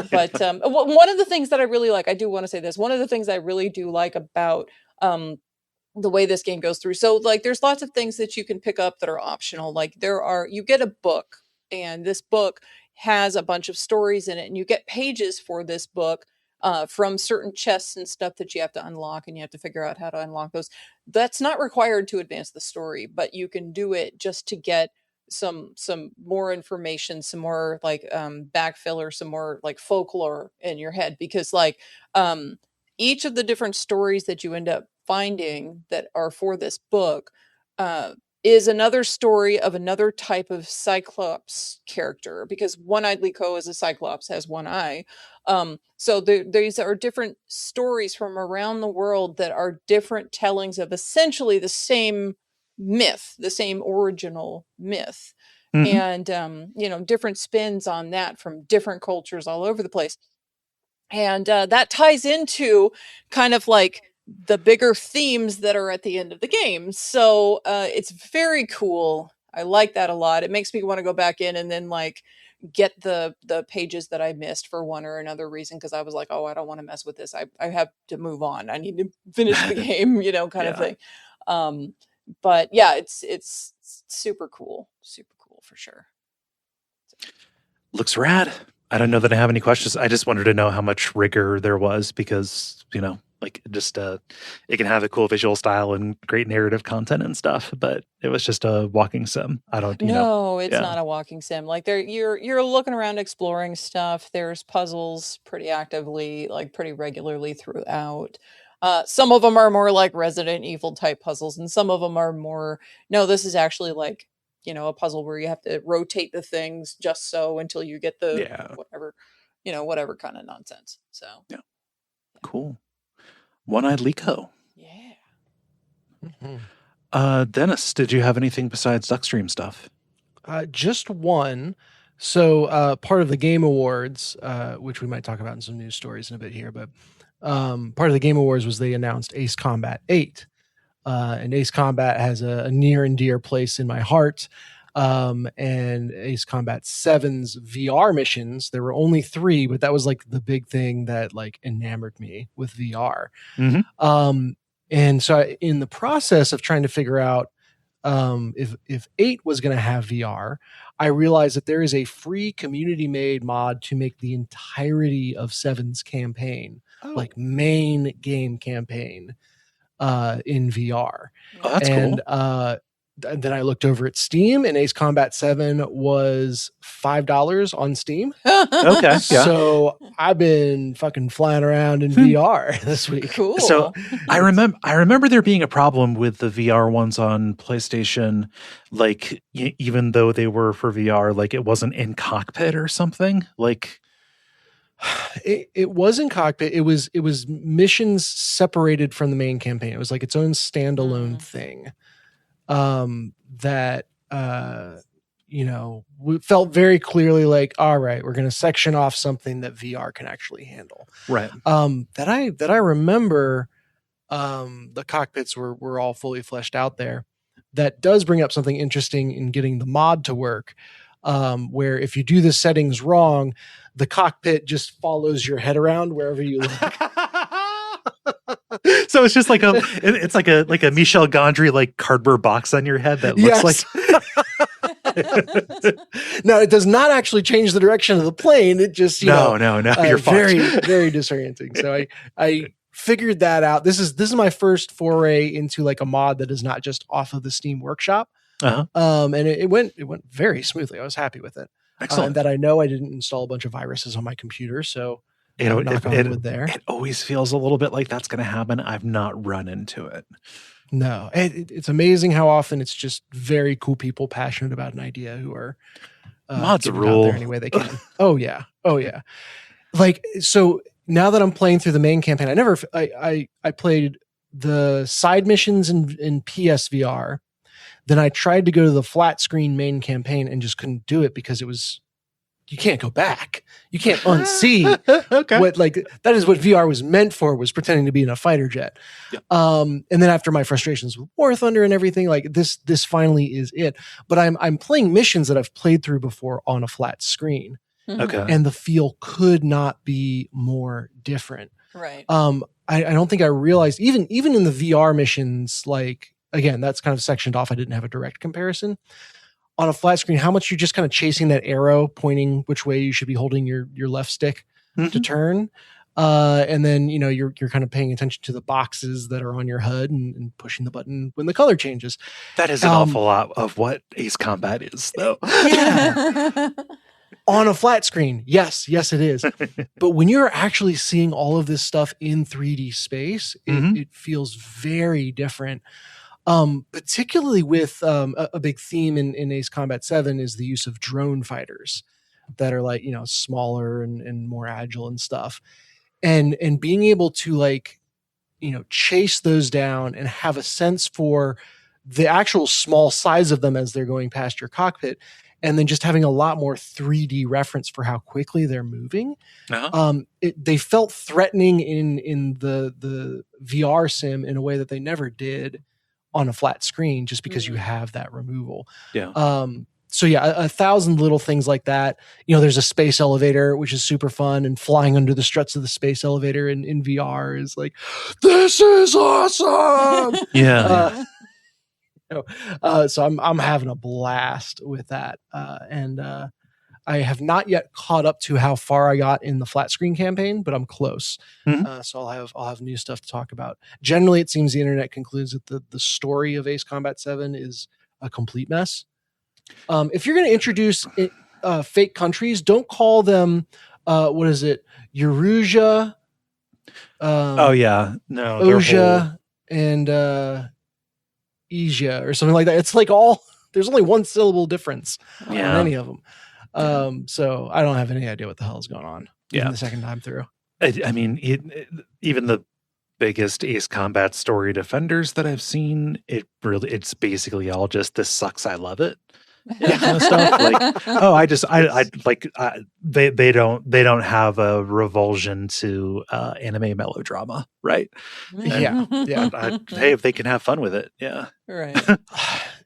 But one of the things that I really like, I do want to say this, one of the things I really do like about the way this game goes through. So like there's lots of things that you can pick up that are optional. Like you get a book, and this book has a bunch of stories in it, and you get pages for this book from certain chests and stuff that you have to unlock, and you have to figure out how to unlock those. That's not required to advance the story, but you can do it just to get some more information, some more like backfill, or some more like folklore in your head, because like each of the different stories that you end up finding that are for this book is another story of another type of Cyclops character, because One-Eyed Likho is a Cyclops, has one eye. So these are different stories from around the world that are different tellings of essentially the same myth, the same original myth. And different spins on that from different cultures all over the place. And that ties into kind of like the bigger themes that are at the end of the game. So it's very cool. I like that a lot. It makes me want to go back in and then like get the pages that I missed for one or another reason, because I was like, oh, I don't want to mess with this. I have to move on. I need to finish the game, kind of thing. But yeah, it's super cool for sure. Looks rad. I don't know that I have any questions. I just wanted to know how much rigor there was because, like just it can have a cool visual style and great narrative content and stuff, but it was just a walking sim. I don't, No, it's not a walking sim. Like you're looking around exploring stuff. There's puzzles pretty actively, like pretty regularly throughout. Some of them are more like Resident Evil type puzzles, and some of them are more, no, this is actually like, a puzzle where you have to rotate the things just so until you get the whatever kind of nonsense. So yeah. Cool. One-eyed Likho. Yeah. Mm-hmm. Dennis, did you have anything besides Duckstream stuff? Just one. So part of the Game Awards, which we might talk about in some news stories in a bit here, but part of the Game Awards was they announced Ace Combat 8. And Ace Combat has a near and dear place in my heart. And Ace Combat 7's VR missions, there were only 3, but that was like the big thing that like enamored me with VR. Mm-hmm. And so in the process of trying to figure out if 8 was going to have VR, I realized that there is a free community-made mod to make the entirety of 7's campaign, like main game campaign, in VR. Oh, that's cool. Then I looked over at Steam, and Ace Combat 7 was $5 on Steam. Okay, yeah. So I've been fucking flying around in VR this week. Cool. So I remember there being a problem with the VR ones on PlayStation, like even though they were for VR, like it wasn't in cockpit or something. Like it was in cockpit. It was missions separated from the main campaign. It was like its own standalone thing. That felt very clearly like, all right, we're going to section off something that VR can actually handle. Right. That I remember, the cockpits were all fully fleshed out there. That does bring up something interesting in getting the mod to work, where if you do the settings wrong, the cockpit just follows your head around wherever you look. So it's just like it's like a Michel Gondry like cardboard box on your head that looks like. No, it does not actually change the direction of the plane. It just no, you're very very disorienting. So I figured that out. This is my first foray into like a mod that is not just off of the Steam Workshop. Uh-huh. And it went very smoothly. I was happy with it. Excellent. And that I know I didn't install a bunch of viruses on my computer, so knock on wood there. It always feels a little bit like that's going to happen. I've not run into it. No, it's amazing how often it's just very cool people passionate about an idea who are mods getting rule out there any way they can. Oh yeah. Like, so now that I'm playing through the main campaign, I played the side missions in PSVR. Then I tried to go to the flat screen main campaign and just couldn't do it because you can't go back. You can't unsee. Okay. What, like, that is what VR was meant for, was pretending to be in a fighter jet. Yeah. And then after my frustrations with War Thunder and everything, like this finally is it. But I'm playing missions that I've played through before on a flat screen. Okay. And the feel could not be more different. Right. I don't think I realized even in the VR missions, like, again, that's kind of sectioned off. I didn't have a direct comparison. On a flat screen, how much you're just kind of chasing that arrow pointing which way you should be holding your left stick to turn. And then, you're kind of paying attention to the boxes that are on your HUD and pushing the button when the color changes. That is an awful lot of what Ace Combat is, though. Yeah. On a flat screen, yes, it is. But when you're actually seeing all of this stuff in 3D space, it feels very different. Particularly with a big theme in Ace Combat 7 is the use of drone fighters that are like, smaller and more agile and stuff. And being able to like, chase those down and have a sense for the actual small size of them as they're going past your cockpit. And then just having a lot more 3D reference for how quickly they're moving. Uh-huh. They felt threatening in the VR sim in a way that they never did on a flat screen, just because you have that removal. Yeah. So yeah, 1,000 little things like that. There's a space elevator, which is super fun, and flying under the struts of the space elevator in VR is like, this is awesome. Yeah. So I'm having a blast with that. And I have not yet caught up to how far I got in the flat screen campaign, but I'm close. So I'll have new stuff to talk about. Generally, it seems the internet concludes that the story of Ace Combat 7 is a complete mess. If you're going to introduce fake countries, don't call them what is it? Eurasia. Oja and Asia or something like that. It's like there's only one syllable difference on any of them. So I don't have any idea what the hell is going on. Even the second time through. I mean, even the biggest Ace Combat story defenders that I've seen, it's basically all just this sucks, I love it. Kind of stuff. Like, they don't have a revulsion to anime melodrama, right? Yeah. Hey, if they can have fun with it, right.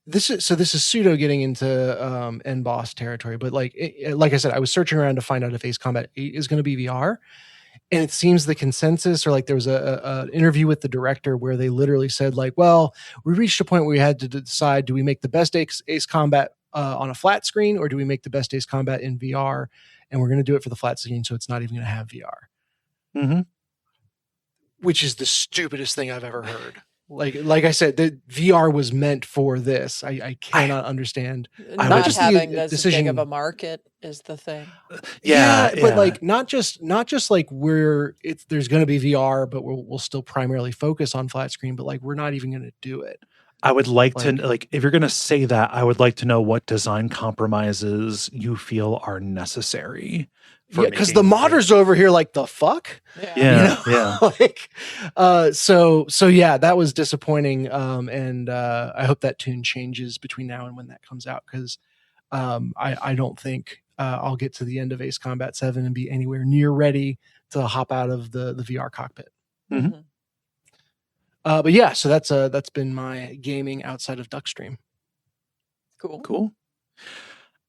This is pseudo getting into end boss territory, but like I said, I was searching around to find out if Ace Combat 8 is going to be VR, and it seems the consensus, or like there was a interview with the director where they literally said like, well, we reached a point where we had to decide, do we make the best Ace Combat on a flat screen, or do we make the best Ace Combat in VR? And we're going to do it for the flat screen, so it's not even going to have VR. Mm-hmm. Which is the stupidest thing I've ever heard. Like I said, the VR was meant for this. I cannot understand. Not just having this big of a market is the thing. But like not just like there's going to be VR, but we'll still primarily focus on flat screen. But like we're not even going to do it. I would like to, like, if you're going to say that, I would like to know what design compromises you feel are necessary. Because the modders over here, like, the fuck? Like, so yeah, that was disappointing. And I hope that tune changes between now and when that comes out. Because I don't think I'll get to the end of Ace Combat 7 and be anywhere near ready to hop out of the VR cockpit. Mm-hmm. But yeah, so that's been my gaming outside of Duckstream. Cool.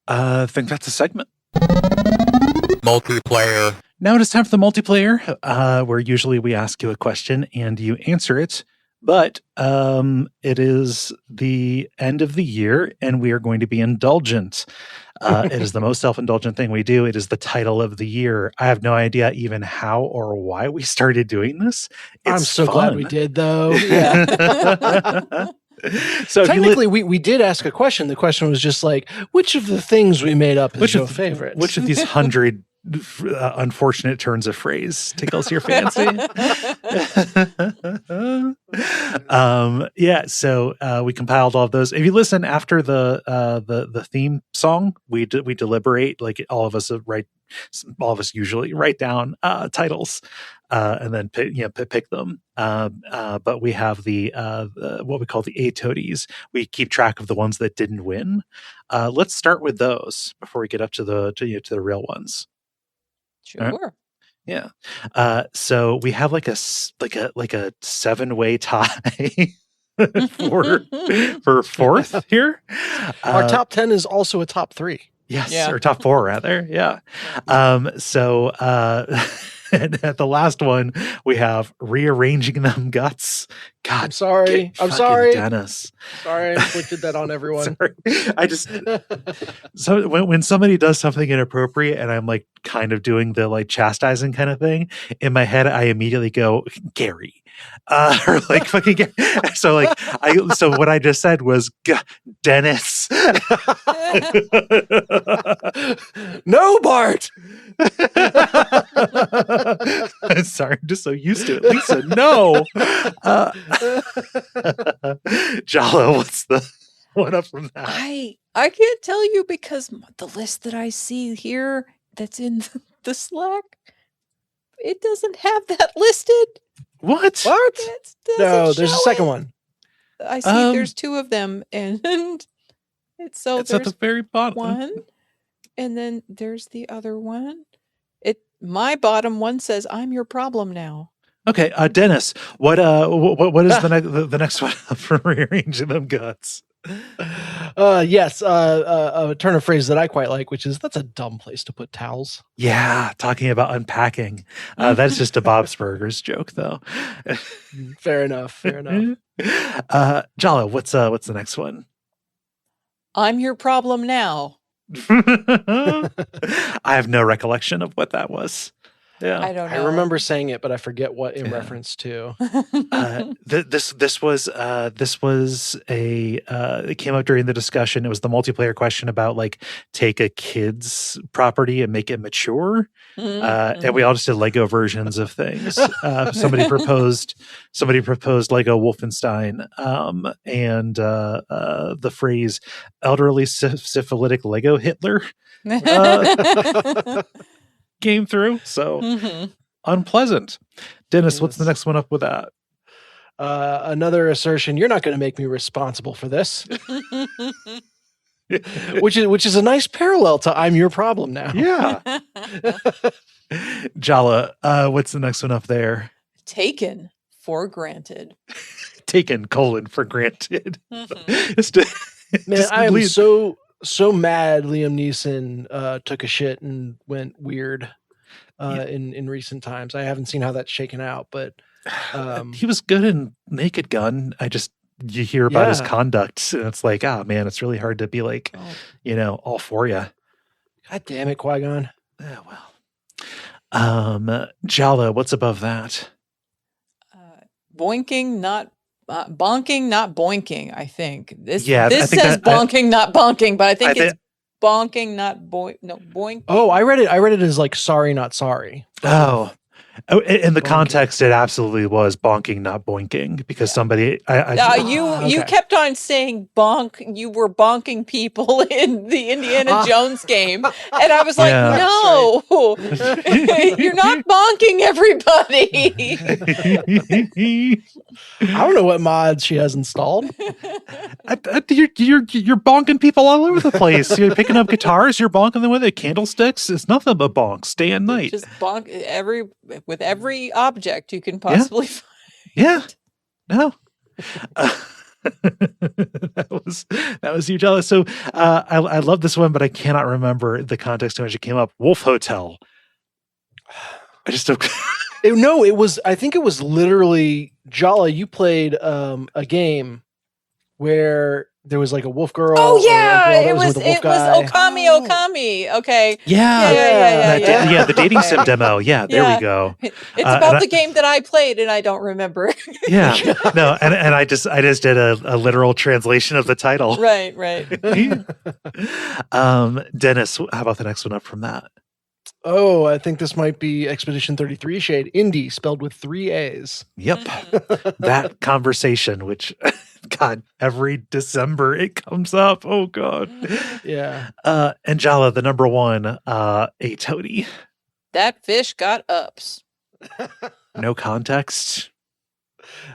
I think that's a segment. Multiplayer. Now it is time for the multiplayer, where usually we ask you a question and you answer it. But it is the end of the year, and we are going to be indulgent. It is the most self-indulgent thing we do. It is the title of the year. I have no idea even how or why we started doing this. I'm so glad we did, though. Yeah. So technically, we did ask a question. The question was just like, which of the things we made up is your favorite? Which of these 100 unfortunate turns of phrase tickles your fancy? So we compiled all of those. If you listen after the theme song, we deliberate, like all of us usually write down titles and then pick them. But we have the what we call the TOTYs. We keep track of the ones that didn't win. Let's start with those before we get up to the real ones. Sure. Right? Yeah. So we have like a 7-way tie for fourth here. Our top 10 is also a top 3. Yes, or top 4 rather. Yeah. So and at the last one we have rearranging them guts. God, I'm sorry. Dennis. Sorry, I inflicted that on everyone. Sorry. I just so when somebody does something inappropriate and I'm like kind of doing the like chastising kind of thing, in my head I immediately go Gary. Or like fucking so what I just said was Dennis. No, Bart. Sorry, I'm just so used to it. Lisa, no. Jala, what's the one up from that? I can't tell you because the list that I see here that's in the Slack, it doesn't have that listed. What? No, there's a second one. I see there's 2 of them, and it's at the very bottom. One, and then there's the other one. My bottom one says, "I'm your problem now." Okay, Dennis, what is the next one for rearranging them guts? Yes, a turn of phrase that I quite like, which is, that's a dumb place to put towels. Yeah, talking about unpacking. That's just a Bob's Burgers joke, though. Fair enough. Jala, what's the next one? I'm your problem now. I have no recollection of what that was. Yeah, I don't know. I remember saying it, but I forget what in reference to. This was a it came up during the discussion. It was the multiplayer question about like take a kid's property and make it mature. And we all just did Lego versions of things. Somebody proposed Lego Wolfenstein, and the phrase elderly syphilitic Lego Hitler came through. So unpleasant. Dennis, what's the next one up with that? Another assertion, you're not going to make me responsible for this. which is a nice parallel to I'm your problem now. Yeah. Jala, what's the next one up there? Taken for granted. Taken, for granted. Man, I am so mad Liam Neeson took a shit and went weird in recent times. I haven't seen how that's shaken out, but he was good in Naked Gun. You hear about his conduct, and it's like, man, it's really hard to be like, all for you. God damn it, Qui-Gon. Yeah, well. Jala, what's above that? Bonking, not boinking, I think. This says bonking, not bonking, but I think it's bonking, not boink. Oh, I read it as like sorry, not sorry. Oh, in the context, it absolutely was bonking, not boinking, because somebody. You kept on saying bonk. You were bonking people in the Indiana Jones game, and I was like, no, you're not bonking everybody. I don't know what mods she has installed. You're bonking people all over the place. You're picking up guitars. You're bonking them with it. Candlesticks. It's nothing but bonks day and night. Just bonk with every object you can possibly find. Yeah. No. That was you, Jala. So I love this one, but I cannot remember the context in which it came up. Wolf Hotel. I just don't. No, it was. I think it was literally Jala. You played a game where there was like a wolf girl. Oh yeah, it was Okami. Okay. Yeah. The dating sim demo. Yeah, there we go. It's about the game that I played and I don't remember. Yeah. No, and I just did a literal translation of the title. Right. Dennis, how about the next one up from that? Oh, I think this might be Expedition 33 Shade. Indie, spelled with 3 A's. Yep. That conversation, which, God, every December it comes up. Oh, God. Yeah. And Jala, the number one, a TOTY. That fish got ups. No context.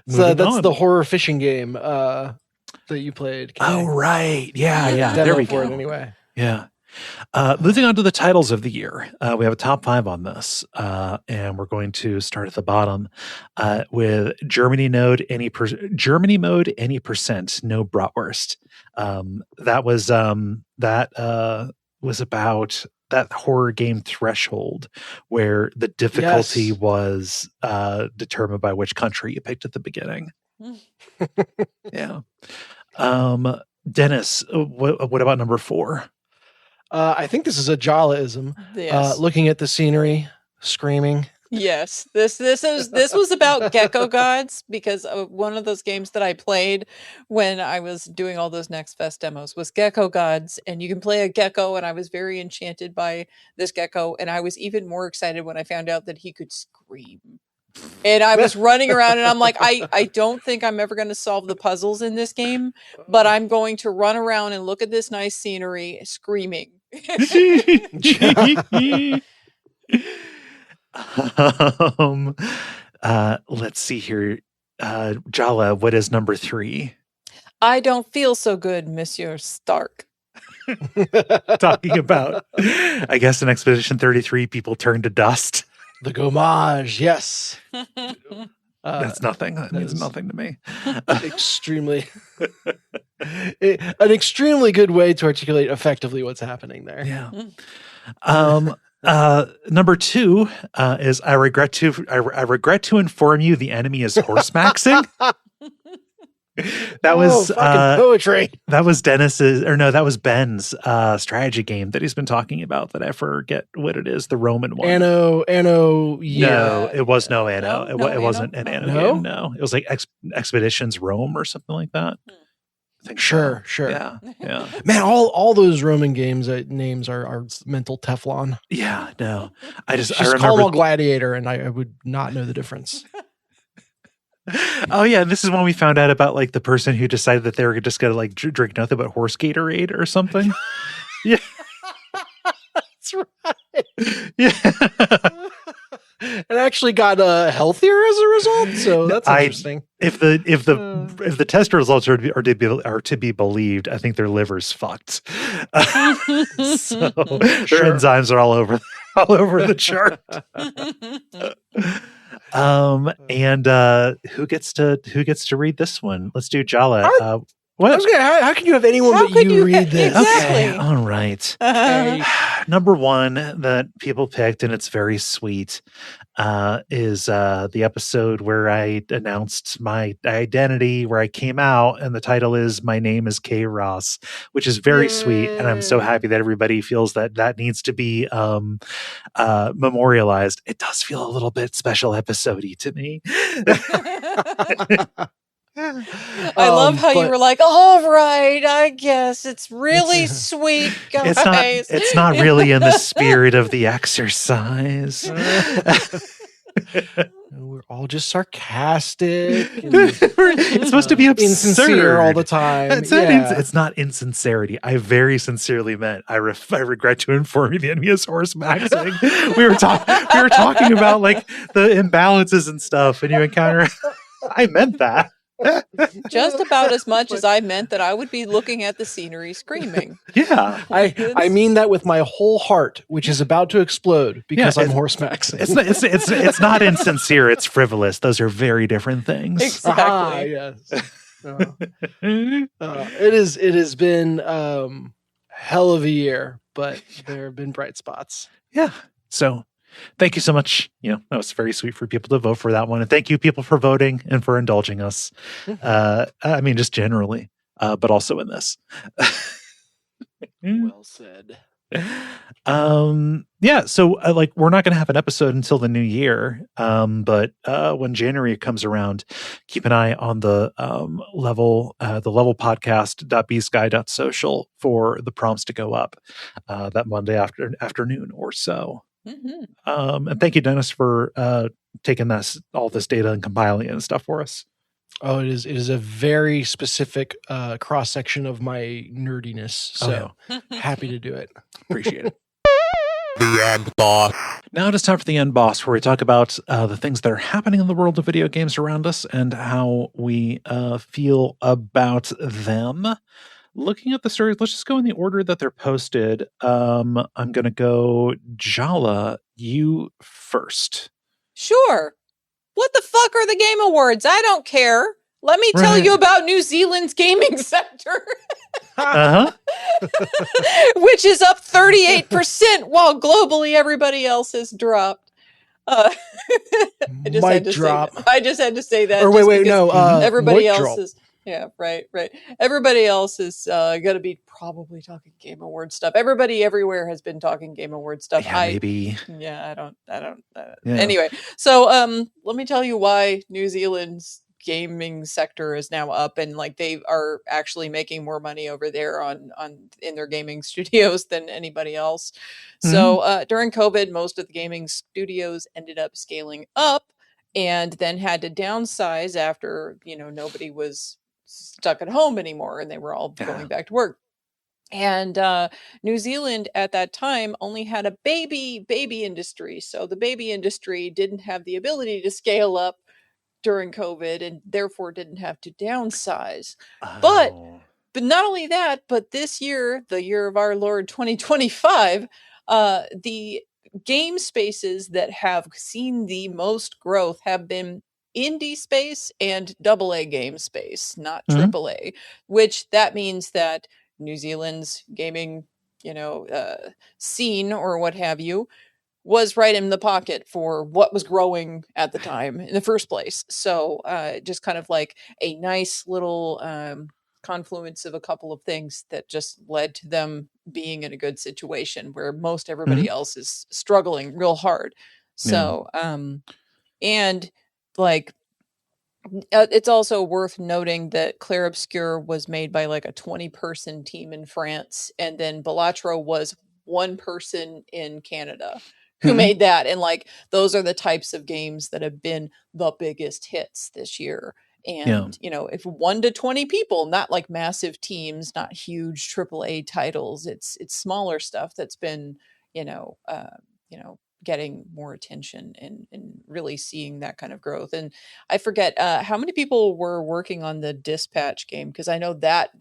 So that's on. The horror fishing game that you played. Kaye. Oh, right. Yeah. There we go. Anyway. Yeah. Moving on to the titles of the year, we have a top 5 on this, and we're going to start at the bottom with Germany Mode any percent, no bratwurst. That was about that horror game Threshold, where the difficulty was determined by which country you picked at the beginning. Yeah. Dennis, what about number 4? I think this is a Jala-ism. Yes. Looking at the scenery, screaming. Yes, this was about gecko gods, because one of those games that I played when I was doing all those Next Fest demos was Gecko Gods, and you can play a gecko, and I was very enchanted by this gecko, and I was even more excited when I found out that he could scream. And I was running around and I'm like, I don't think I'm ever going to solve the puzzles in this game, but I'm going to run around and look at this nice scenery screaming. Let's see here. Jala, what is number 3? I don't feel so good, Monsieur Stark. Talking about, I guess in Expedition 33, people turn to dust. The gommage, yes. That's nothing. That means nothing to me. Extremely. An extremely good way to articulate effectively what's happening there. Yeah. Number 2 is I regret to inform you the enemy is horse maxing. That was fucking poetry. That was that was Ben's strategy game that he's been talking about that I forget what it is, the Roman one. Anno, No, it was no Anno. No, It wasn't an Anno No? game. No, it was like Expeditions Rome or something like that. I think Sure. Yeah. Man, all those Roman games names are mental Teflon. Yeah, no. I Just remember call them all Gladiator, and I would not know the difference. Oh yeah, this is when we found out about like the person who decided that they were just gonna like drink nothing but horse Gatorade or something. Yeah, That's right. yeah. And actually got healthier as a result. So that's interesting. If the test results are to be believed, I think their liver's fucked. So their enzymes are all over the chart. And who gets to read this one? Let's do Jala. What? How can you have anyone but you read this? Exactly. Okay, all right. Number one that people picked, and it's very sweet, is the episode where I announced my identity, where I came out, and the title is "My Name is Kaye Ross," which is very sweet, and I'm so happy that everybody feels that needs to be memorialized. It does feel a little bit special episode-y to me. I love how you were like, all right, I guess it's really sweet, guys. It's not really in the spirit of the exercise. We're all just sarcastic. It's supposed to be absurd. Insincere all the time. It's not insincerity. I very sincerely meant. I regret to inform you the enemy is horse maxing. we were talking about like the imbalances and stuff, and you encounter. I meant that. Just about as much as I meant that I would be looking at the scenery screaming. Yeah. I mean that with my whole heart, which is about to explode because I'm horse maxing. It's not insincere, it's frivolous. Those are very different things. Exactly. Yes. It has been hell of a year, but there have been bright spots. Yeah. So thank you so much. That was very sweet for people to vote for that one. And thank you, people, for voting and for indulging us. I mean, just generally, but also in this. Well said. Yeah. So we're not going to have an episode until the new year. But when January comes around, keep an eye on the level podcast.bsky.social for the prompts to go up that Monday afternoon or so. Mm-hmm. And thank you, Dennis, for taking all this data and compiling it and stuff for us. Oh, it is a very specific cross section of my nerdiness. So happy to do it. Appreciate it. The End Boss. Now it is time for the End Boss, where we talk about the things that are happening in the world of video games around us and how we feel about them. Looking at the stories, let's just go in the order that they're posted. I'm going to go Jala, you first. Sure. What the fuck are the Game Awards? I don't care. Let me tell you about New Zealand's gaming sector. Which is up 38%, while globally everybody else has dropped. I just had to say that. Or wait, no. Everybody else is... Yeah, right. Everybody else is going to be probably talking Game Award stuff. Everybody everywhere has been talking Game Award stuff. Yeah, maybe. Yeah, I don't. Yeah. Anyway, so let me tell you why New Zealand's gaming sector is now up, and like they are actually making more money over there in their gaming studios than anybody else. Mm-hmm. So during COVID, most of the gaming studios ended up scaling up, and then had to downsize after nobody was stuck at home anymore and they were all going back to work. And New Zealand at that time only had a baby industry. So the baby industry didn't have the ability to scale up during COVID and therefore didn't have to downsize. Oh. But not only that, but this year, the year of our Lord 2025, the game spaces that have seen the most growth have been indie space and AA game space, not AAA, which that means that New Zealand's gaming, scene or what have you was right in the pocket for what was growing at the time in the first place. So just kind of like a nice little confluence of a couple of things that just led to them being in a good situation where most everybody else is struggling real hard. So and like it's also worth noting that Clair Obscur was made by like a 20-person team in France, and then Balatro was one person in Canada who made that. And like those are the types of games that have been the biggest hits this year. And you know, if 1 to 20 people, not like massive teams, not huge AAA titles, it's smaller stuff that's been, you know, getting more attention and really seeing that kind of growth. And I forget how many people were working on the Dispatch game, because I know that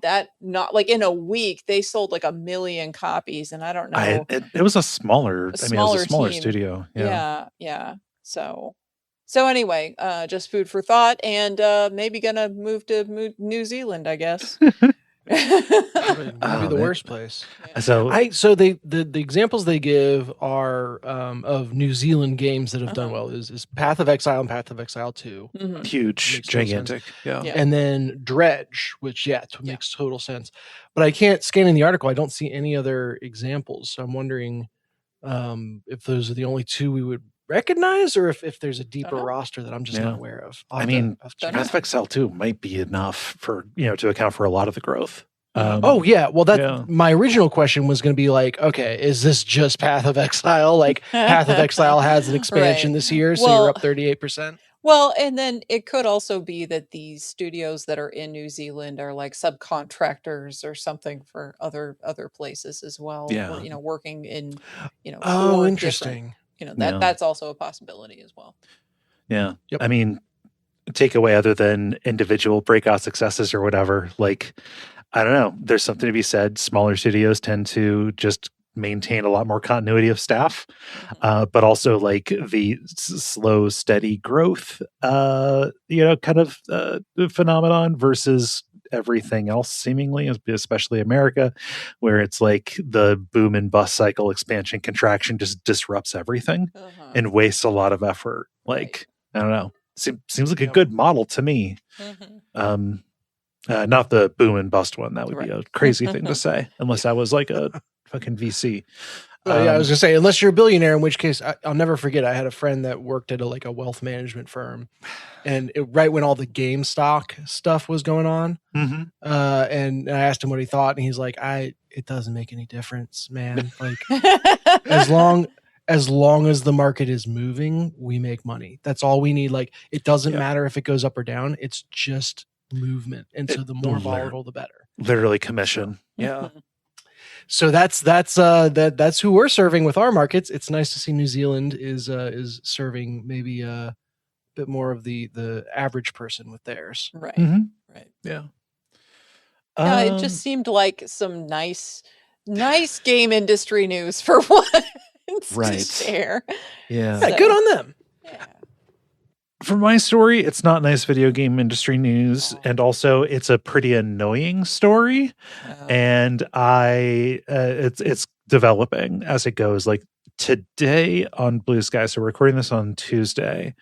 not like in a week they sold like 1 million copies, and I don't know. It was a smaller. It was a smaller team. studio. Yeah. So anyway, just food for thought, and maybe gonna move to New Zealand, I guess. Maybe the worst place. So the examples they give are of New Zealand games that have done well is Path of Exile and Path of Exile 2. Huge, gigantic. Yeah. And then Dredge, which makes total sense. But I can't scan in the article. I don't see any other examples. So I'm wondering if those are the only two we would recognize, or if there's a deeper roster that I'm just not aware of. I mean, Path of Exile 2 might be enough for, to account for a lot of the growth. Well, my original question was going to be like, okay, is this just Path of Exile? Like Path of Exile has an expansion this year, so you're up 38%. Well, and then it could also be that these studios that are in New Zealand are like subcontractors or something for other places as well. Yeah. Or, working in, interesting. That's also a possibility as well. Yeah. Yep. I mean, takeaway other than individual breakout successes or whatever, like, I don't know, there's something to be said. Smaller studios tend to just maintain a lot more continuity of staff, but also like the slow, steady growth, kind of phenomenon versus everything else seemingly, especially America, where it's like the boom and bust cycle, expansion, contraction just disrupts everything and wastes a lot of effort. Like, I don't know, seems like a good model to me. Not the boom and bust one. That would be a crazy thing to say, unless I was like a fucking VC. I was gonna say, unless you're a billionaire, in which case I'll never forget. I had a friend that worked at a wealth management firm, and right when all the GameStop stuff was going on, and I asked him what he thought, and he's like, "It doesn't make any difference, man. Like, as long as the market is moving, we make money. That's all we need. Like, it doesn't matter if it goes up or down. It's just movement, and so the more volatile, the better. Literally commission. Yeah." So that's who we're serving with our markets. It's nice to see New Zealand is serving maybe a bit more of the average person with theirs. Right. Right. Yeah. It just seemed like some nice game industry news for once. Right. To share. Yeah. So, good on them. Yeah. For my story, it's not nice video game industry news, and also it's a pretty annoying story, and it's developing as it goes. Like today on Blue Sky, so we're recording this on Tuesday,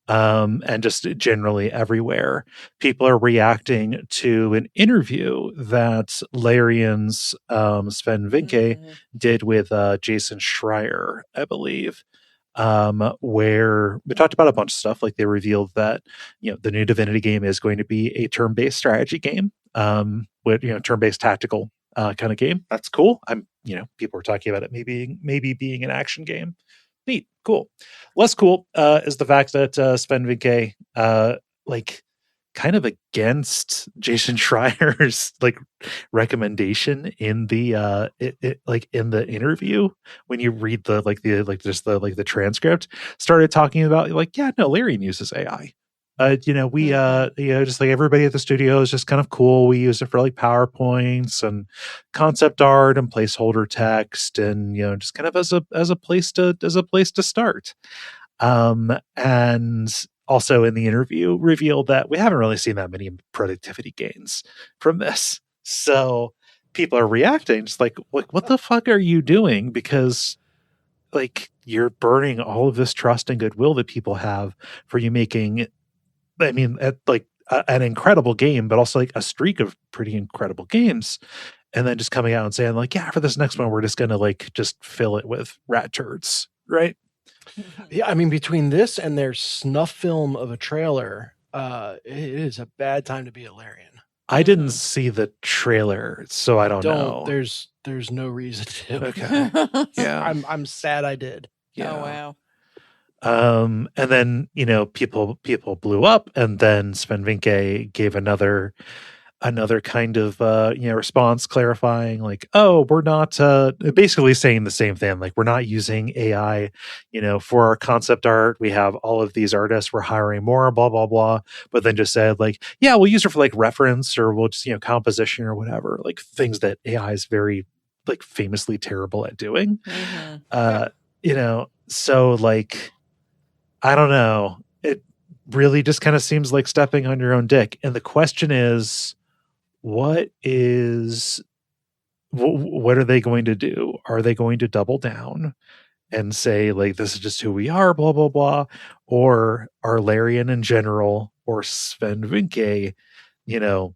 and just generally everywhere, people are reacting to an interview that Larian's Sven Vincke did with Jason Schreier, I believe. Where we talked about a bunch of stuff. Like they revealed that, the new Divinity game is going to be a turn-based strategy game, with, turn-based tactical, kind of game. That's cool. People were talking about it maybe being an action game. Neat. Cool. Less cool, is the fact that, Sven Vincke, kind of against Jason Schreier's recommendation in the in the interview, when you read the transcript, started talking about Larian uses AI. Just like everybody at the studio is just kind of cool. We use it for PowerPoints and concept art and placeholder text, and just kind of as a place to start. And also in the interview revealed that we haven't really seen that many productivity gains from this. So people are reacting just like, what the fuck are you doing? Because like you're burning all of this trust and goodwill that people have for you making, I mean, an incredible game, but also like a streak of pretty incredible games. And then just coming out and saying like, yeah, for this next one, we're just going to like just fill it with rat turds. Right. Yeah. I mean, between this and their snuff film of a trailer, it is a bad time to be a Larian. I didn't see the trailer, so I don't know. There's no reason to. Okay. Yeah. I'm sad I did. Yeah. Oh wow. And then, you know, people blew up, and then Sven Vincke gave another kind of response clarifying like, oh, we're not basically saying the same thing, like we're not using AI, you know, for our concept art. We have all of these artists, we're hiring more, blah blah blah. But then just said like, yeah, we'll use it for like reference, or we'll just, you know, composition or whatever, like things that AI is very like famously terrible at doing. You know, so like, I don't know, it really just kind of seems like stepping on your own dick. And the question is, what are they going to do? Are they going to double down and say like, this is just who we are, blah blah blah? Or are Larian in general, or Sven Vincke, you know,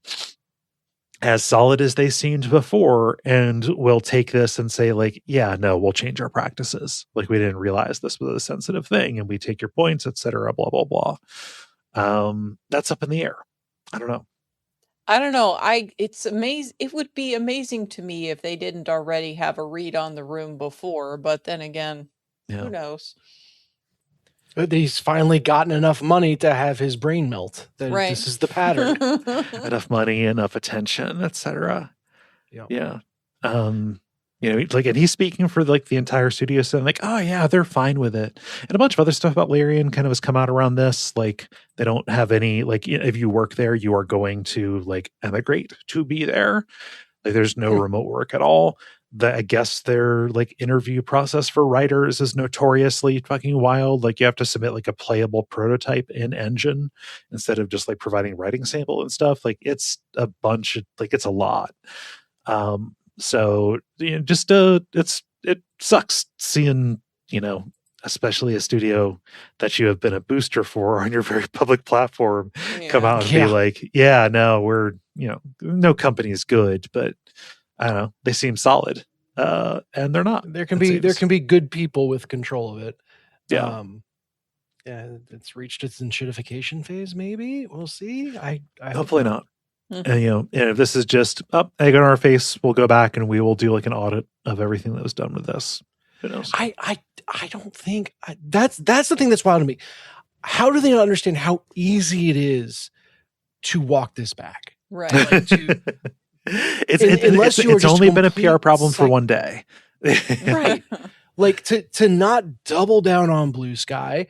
as solid as they seemed before, and we'll take this and say like, yeah, no, we'll change our practices, like we didn't realize this was a sensitive thing, and we take your points, etc., blah blah blah. That's up in the air. I don't know. It's amazing. It would be amazing to me if they didn't already have a read on the room before, but then again, who knows? He's finally gotten enough money to have his brain melt. Right. This is the pattern. Enough money, enough attention, etc. Yep. Yeah. You know, like, and he's speaking for like the entire studio, saying like, oh yeah, they're fine with it. And a bunch of other stuff about Larian kind of has come out around this. Like, they don't have any, like, if you work there, you are going to like emigrate to be there. Like, there's no remote work at all. I guess their like interview process for writers is notoriously fucking wild. Like, you have to submit like a playable prototype in Engine instead of just like providing writing sample and stuff. Like, it's a bunch of, like, it's a lot. So, you know, just it sucks seeing, you know, especially a studio that you have been a booster for on your very public platform come out and be like, yeah, no, we're, you know, no company is good, but I don't know, they seem solid, and they're not. There can be good people with control of it. Yeah. Yeah, it's reached its enshittification phase. Maybe we'll see. I hopefully not. And, you know, and if this is just egg on our face, we'll go back and we will do like an audit of everything that was done with this. Who knows? I don't think that's the thing that's wild to me. How do they not understand how easy it is to walk this back? Right. Like it's only been a PR problem for one day. Right. Like to not double down on Blue Sky,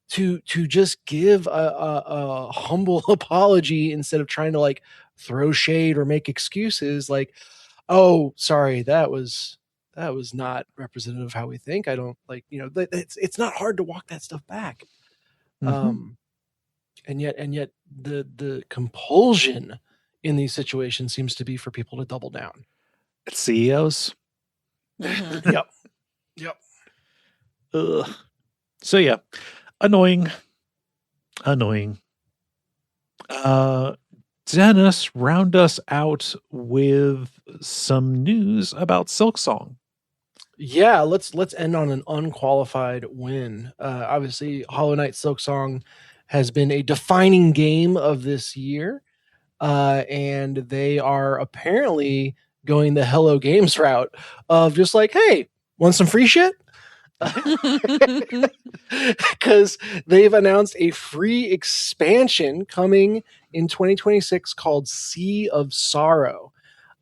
to just give a humble apology instead of trying to like throw shade or make excuses like, oh, sorry, that was not representative of how we think. I don't like, you know, it's not hard to walk that stuff back. And yet the compulsion in these situations seems to be for people to double down. It's CEOs. Yep. Ugh. So yeah, annoying. Dennis, round us out with some news about Silksong. Yeah, let's end on an unqualified win. Obviously, Hollow Knight Silksong has been a defining game of this year, and they are apparently going the Hello Games route of just like, hey, want some free shit? Because they've announced a free expansion coming in 2026 called Sea of Sorrow.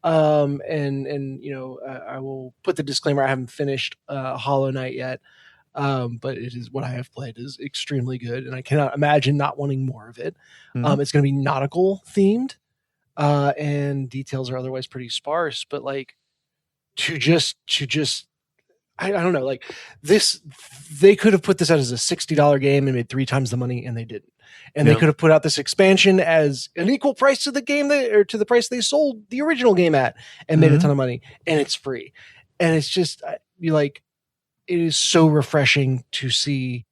And you know, I will put the disclaimer, I haven't finished Hollow Knight yet, but it is what I have played is extremely good, and I cannot imagine not wanting more of it. It's going to be nautical themed, and details are otherwise pretty sparse, but like to just I don't know, like this, they could have put this out as a $60 game and made 3 times the money, and they didn't. And they could have put out this expansion as an equal price to the game or to the price they sold the original game at, and made a ton of money, and it's free. And it's just, you like, it is so refreshing to see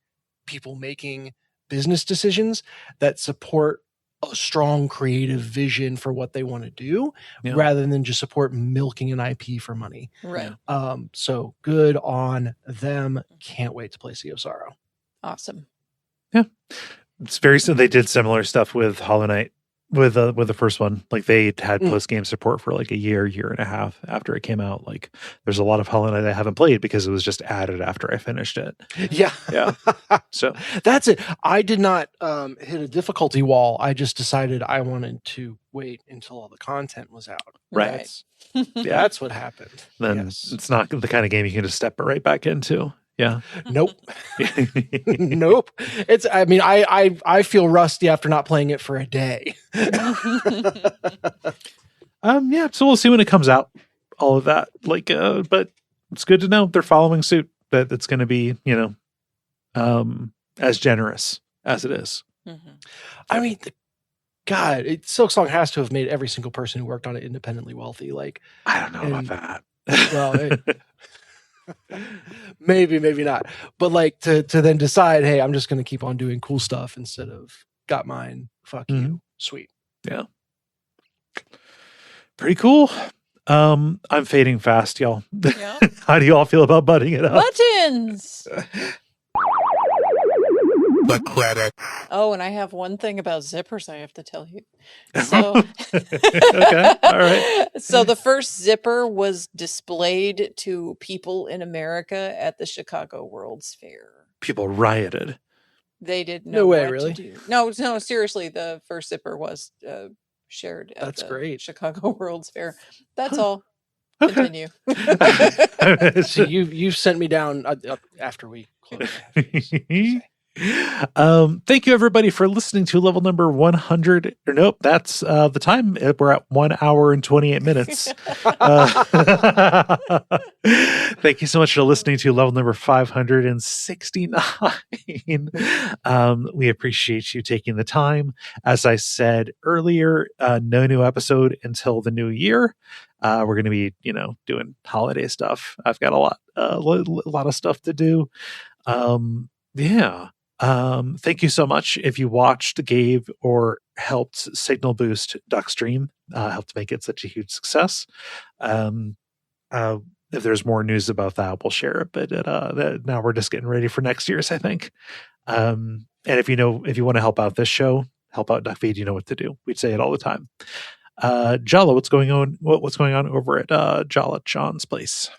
people making business decisions that support a strong creative vision for what they want to do, rather than just support milking an IP for money. Right. So good on them. Can't wait to play Sea of Sorrow. Awesome. Yeah. It's very so they did similar stuff with Hollow Knight with the first one. Like they had post game support for like a year and a half after it came out. Like there's a lot of Hollow Knight I haven't played because it was just added after I finished it. Yeah. So that's it. I did not hit a difficulty wall. I just decided I wanted to wait until all the content was out. Right. That's what happened. Then it's not the kind of game you can just step right back into. Yeah. Nope. Nope. It's, I mean, I feel rusty after not playing it for a day. Yeah. So we'll see when it comes out, all of that. Like, but it's good to know they're following suit, that it's going to be, as generous as it is. I mean, God, Silksong has to have made every single person who worked on it independently wealthy. Like, I don't know about that. Well, maybe not, but like to then decide, hey, I'm just going to keep on doing cool stuff instead of got mine. Fuck you. Sweet. Yeah. Pretty cool. I'm fading fast, y'all. Yeah. How do you all feel about butting it up? Buttons. The credit. Oh, and I have one thing about zippers I have to tell you. So, okay, all right. So the first zipper was displayed to people in America at the Chicago World's Fair. People rioted. They didn't know No way, what really? to do. No, seriously, the first zipper was shared at That's the great. Chicago World's Fair. That's all. Okay. Continue. So you've sent me down after we close. Thank you everybody for listening to level number 100. Or nope, that's the time. We're at 1 hour and 28 minutes. Thank you so much for listening to level number 569. We appreciate you taking the time. As I said earlier, no new episode until the new year. We're going to be, doing holiday stuff. I've got a lot of stuff to do. Thank you so much if you watched, gave, or helped signal boost Duckstream, helped make it such a huge success. If there's more news about that, we'll share it. But now we're just getting ready for next year's, I think. And if you want to help out this show, help out Duckfeed, you know what to do. We'd say it all the time. Jala, what's going on? What's going on over at Jala John's place?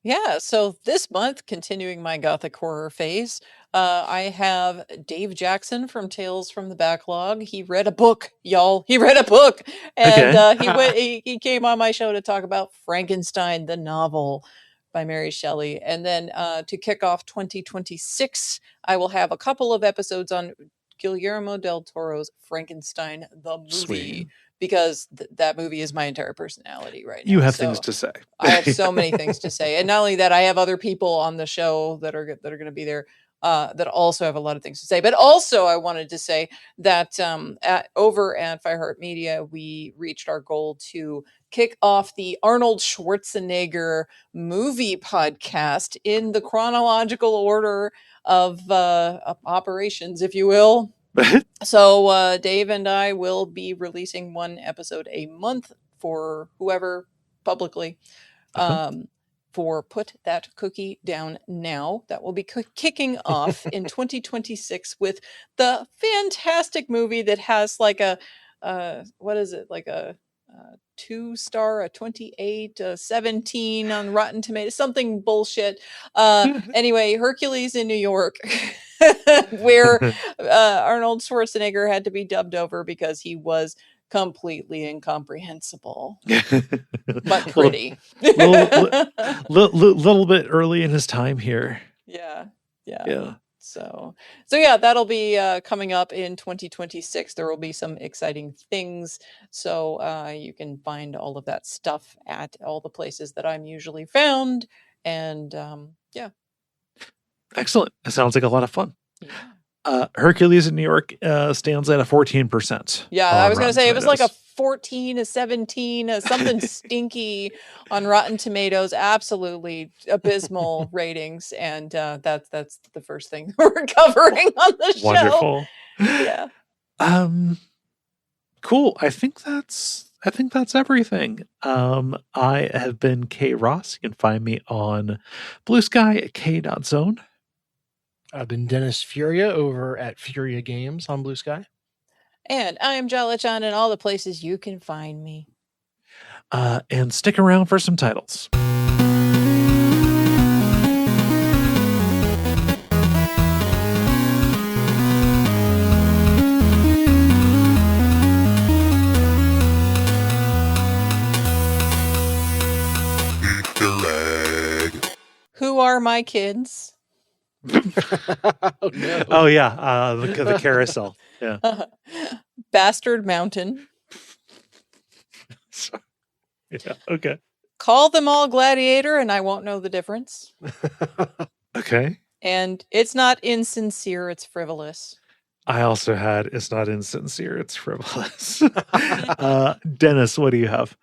Yeah, so this month, continuing my gothic horror phase, I have Dave Jackson from Tales from the Backlog. He read a book, y'all. He read a book, and he came on my show to talk about Frankenstein, the novel by Mary Shelley. And then to kick off 2026, I will have a couple of episodes on Guillermo del Toro's Frankenstein, the movie. Sweet. Because that movie is my entire personality right now. You have things to say. I have so many things to say. And not only that, I have other people on the show that are going to be there that also have a lot of things to say. But also I wanted to say that over at Fireheart Media, we reached our goal to kick off the Arnold Schwarzenegger movie podcast in the chronological order of operations, if you will. So Dave and I will be releasing one episode a month for whoever publicly for Put That Cookie Down Now. That will be kicking off in 2026 with the fantastic movie that has like a 2-star, a 28, a 17 on Rotten Tomatoes, something bullshit. Anyway, Hercules in New York, where Arnold Schwarzenegger had to be dubbed over because he was completely incomprehensible, but pretty. Little bit early in his time here. Yeah. So yeah, that'll be coming up in 2026. There will be some exciting things. So you can find all of that stuff at all the places that I'm usually found. And yeah. Excellent. It sounds like a lot of fun. Yeah. Hercules in New York stands at a 14%. Yeah, I was going to say it was like a 14, a 17, a something stinky on Rotten Tomatoes. Absolutely abysmal ratings, and that's the first thing we're covering on the show. Wonderful. Yeah. Cool. I think that's everything. I have been Kaye Ross. You can find me on Blue Sky at Kaye.zone. I've been Dennis Furia over at Furia Games on Blue Sky. And I am Jala Chan in all the places you can find me. And stick around for some titles. Who are my kids? Oh, no. Oh yeah, the carousel. Yeah. Bastard Mountain. Yeah. Okay. Call them all Gladiator, and I won't know the difference. Okay. And it's not insincere; it's frivolous. I also had it's not insincere, it's frivolous. Dennis, what do you have?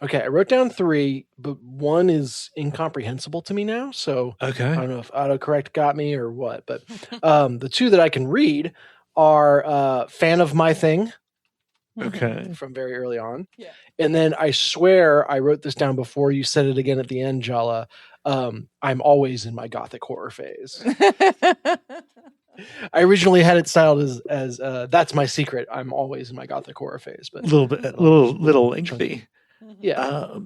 Okay, I wrote down 3, but one is incomprehensible to me now. So Okay. I don't know if autocorrect got me or what. But the 2 that I can read are Fan of My Thing. Okay. From very early on. Yeah. And then I swear I wrote this down before you said it again at the end, Jala. I'm always in my gothic horror phase. I originally had it styled as that's my secret. I'm always in my gothic horror phase, but little lengthy. Yeah.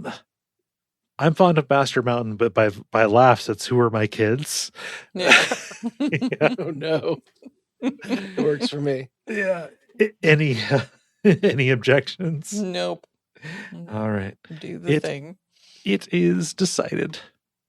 I'm fond of Bastard Mountain, but by laughs, it's Who Are My Kids? Yeah. Yeah. Oh no. It works for me. Yeah. Any objections? Nope. All right. Do the thing. It is decided.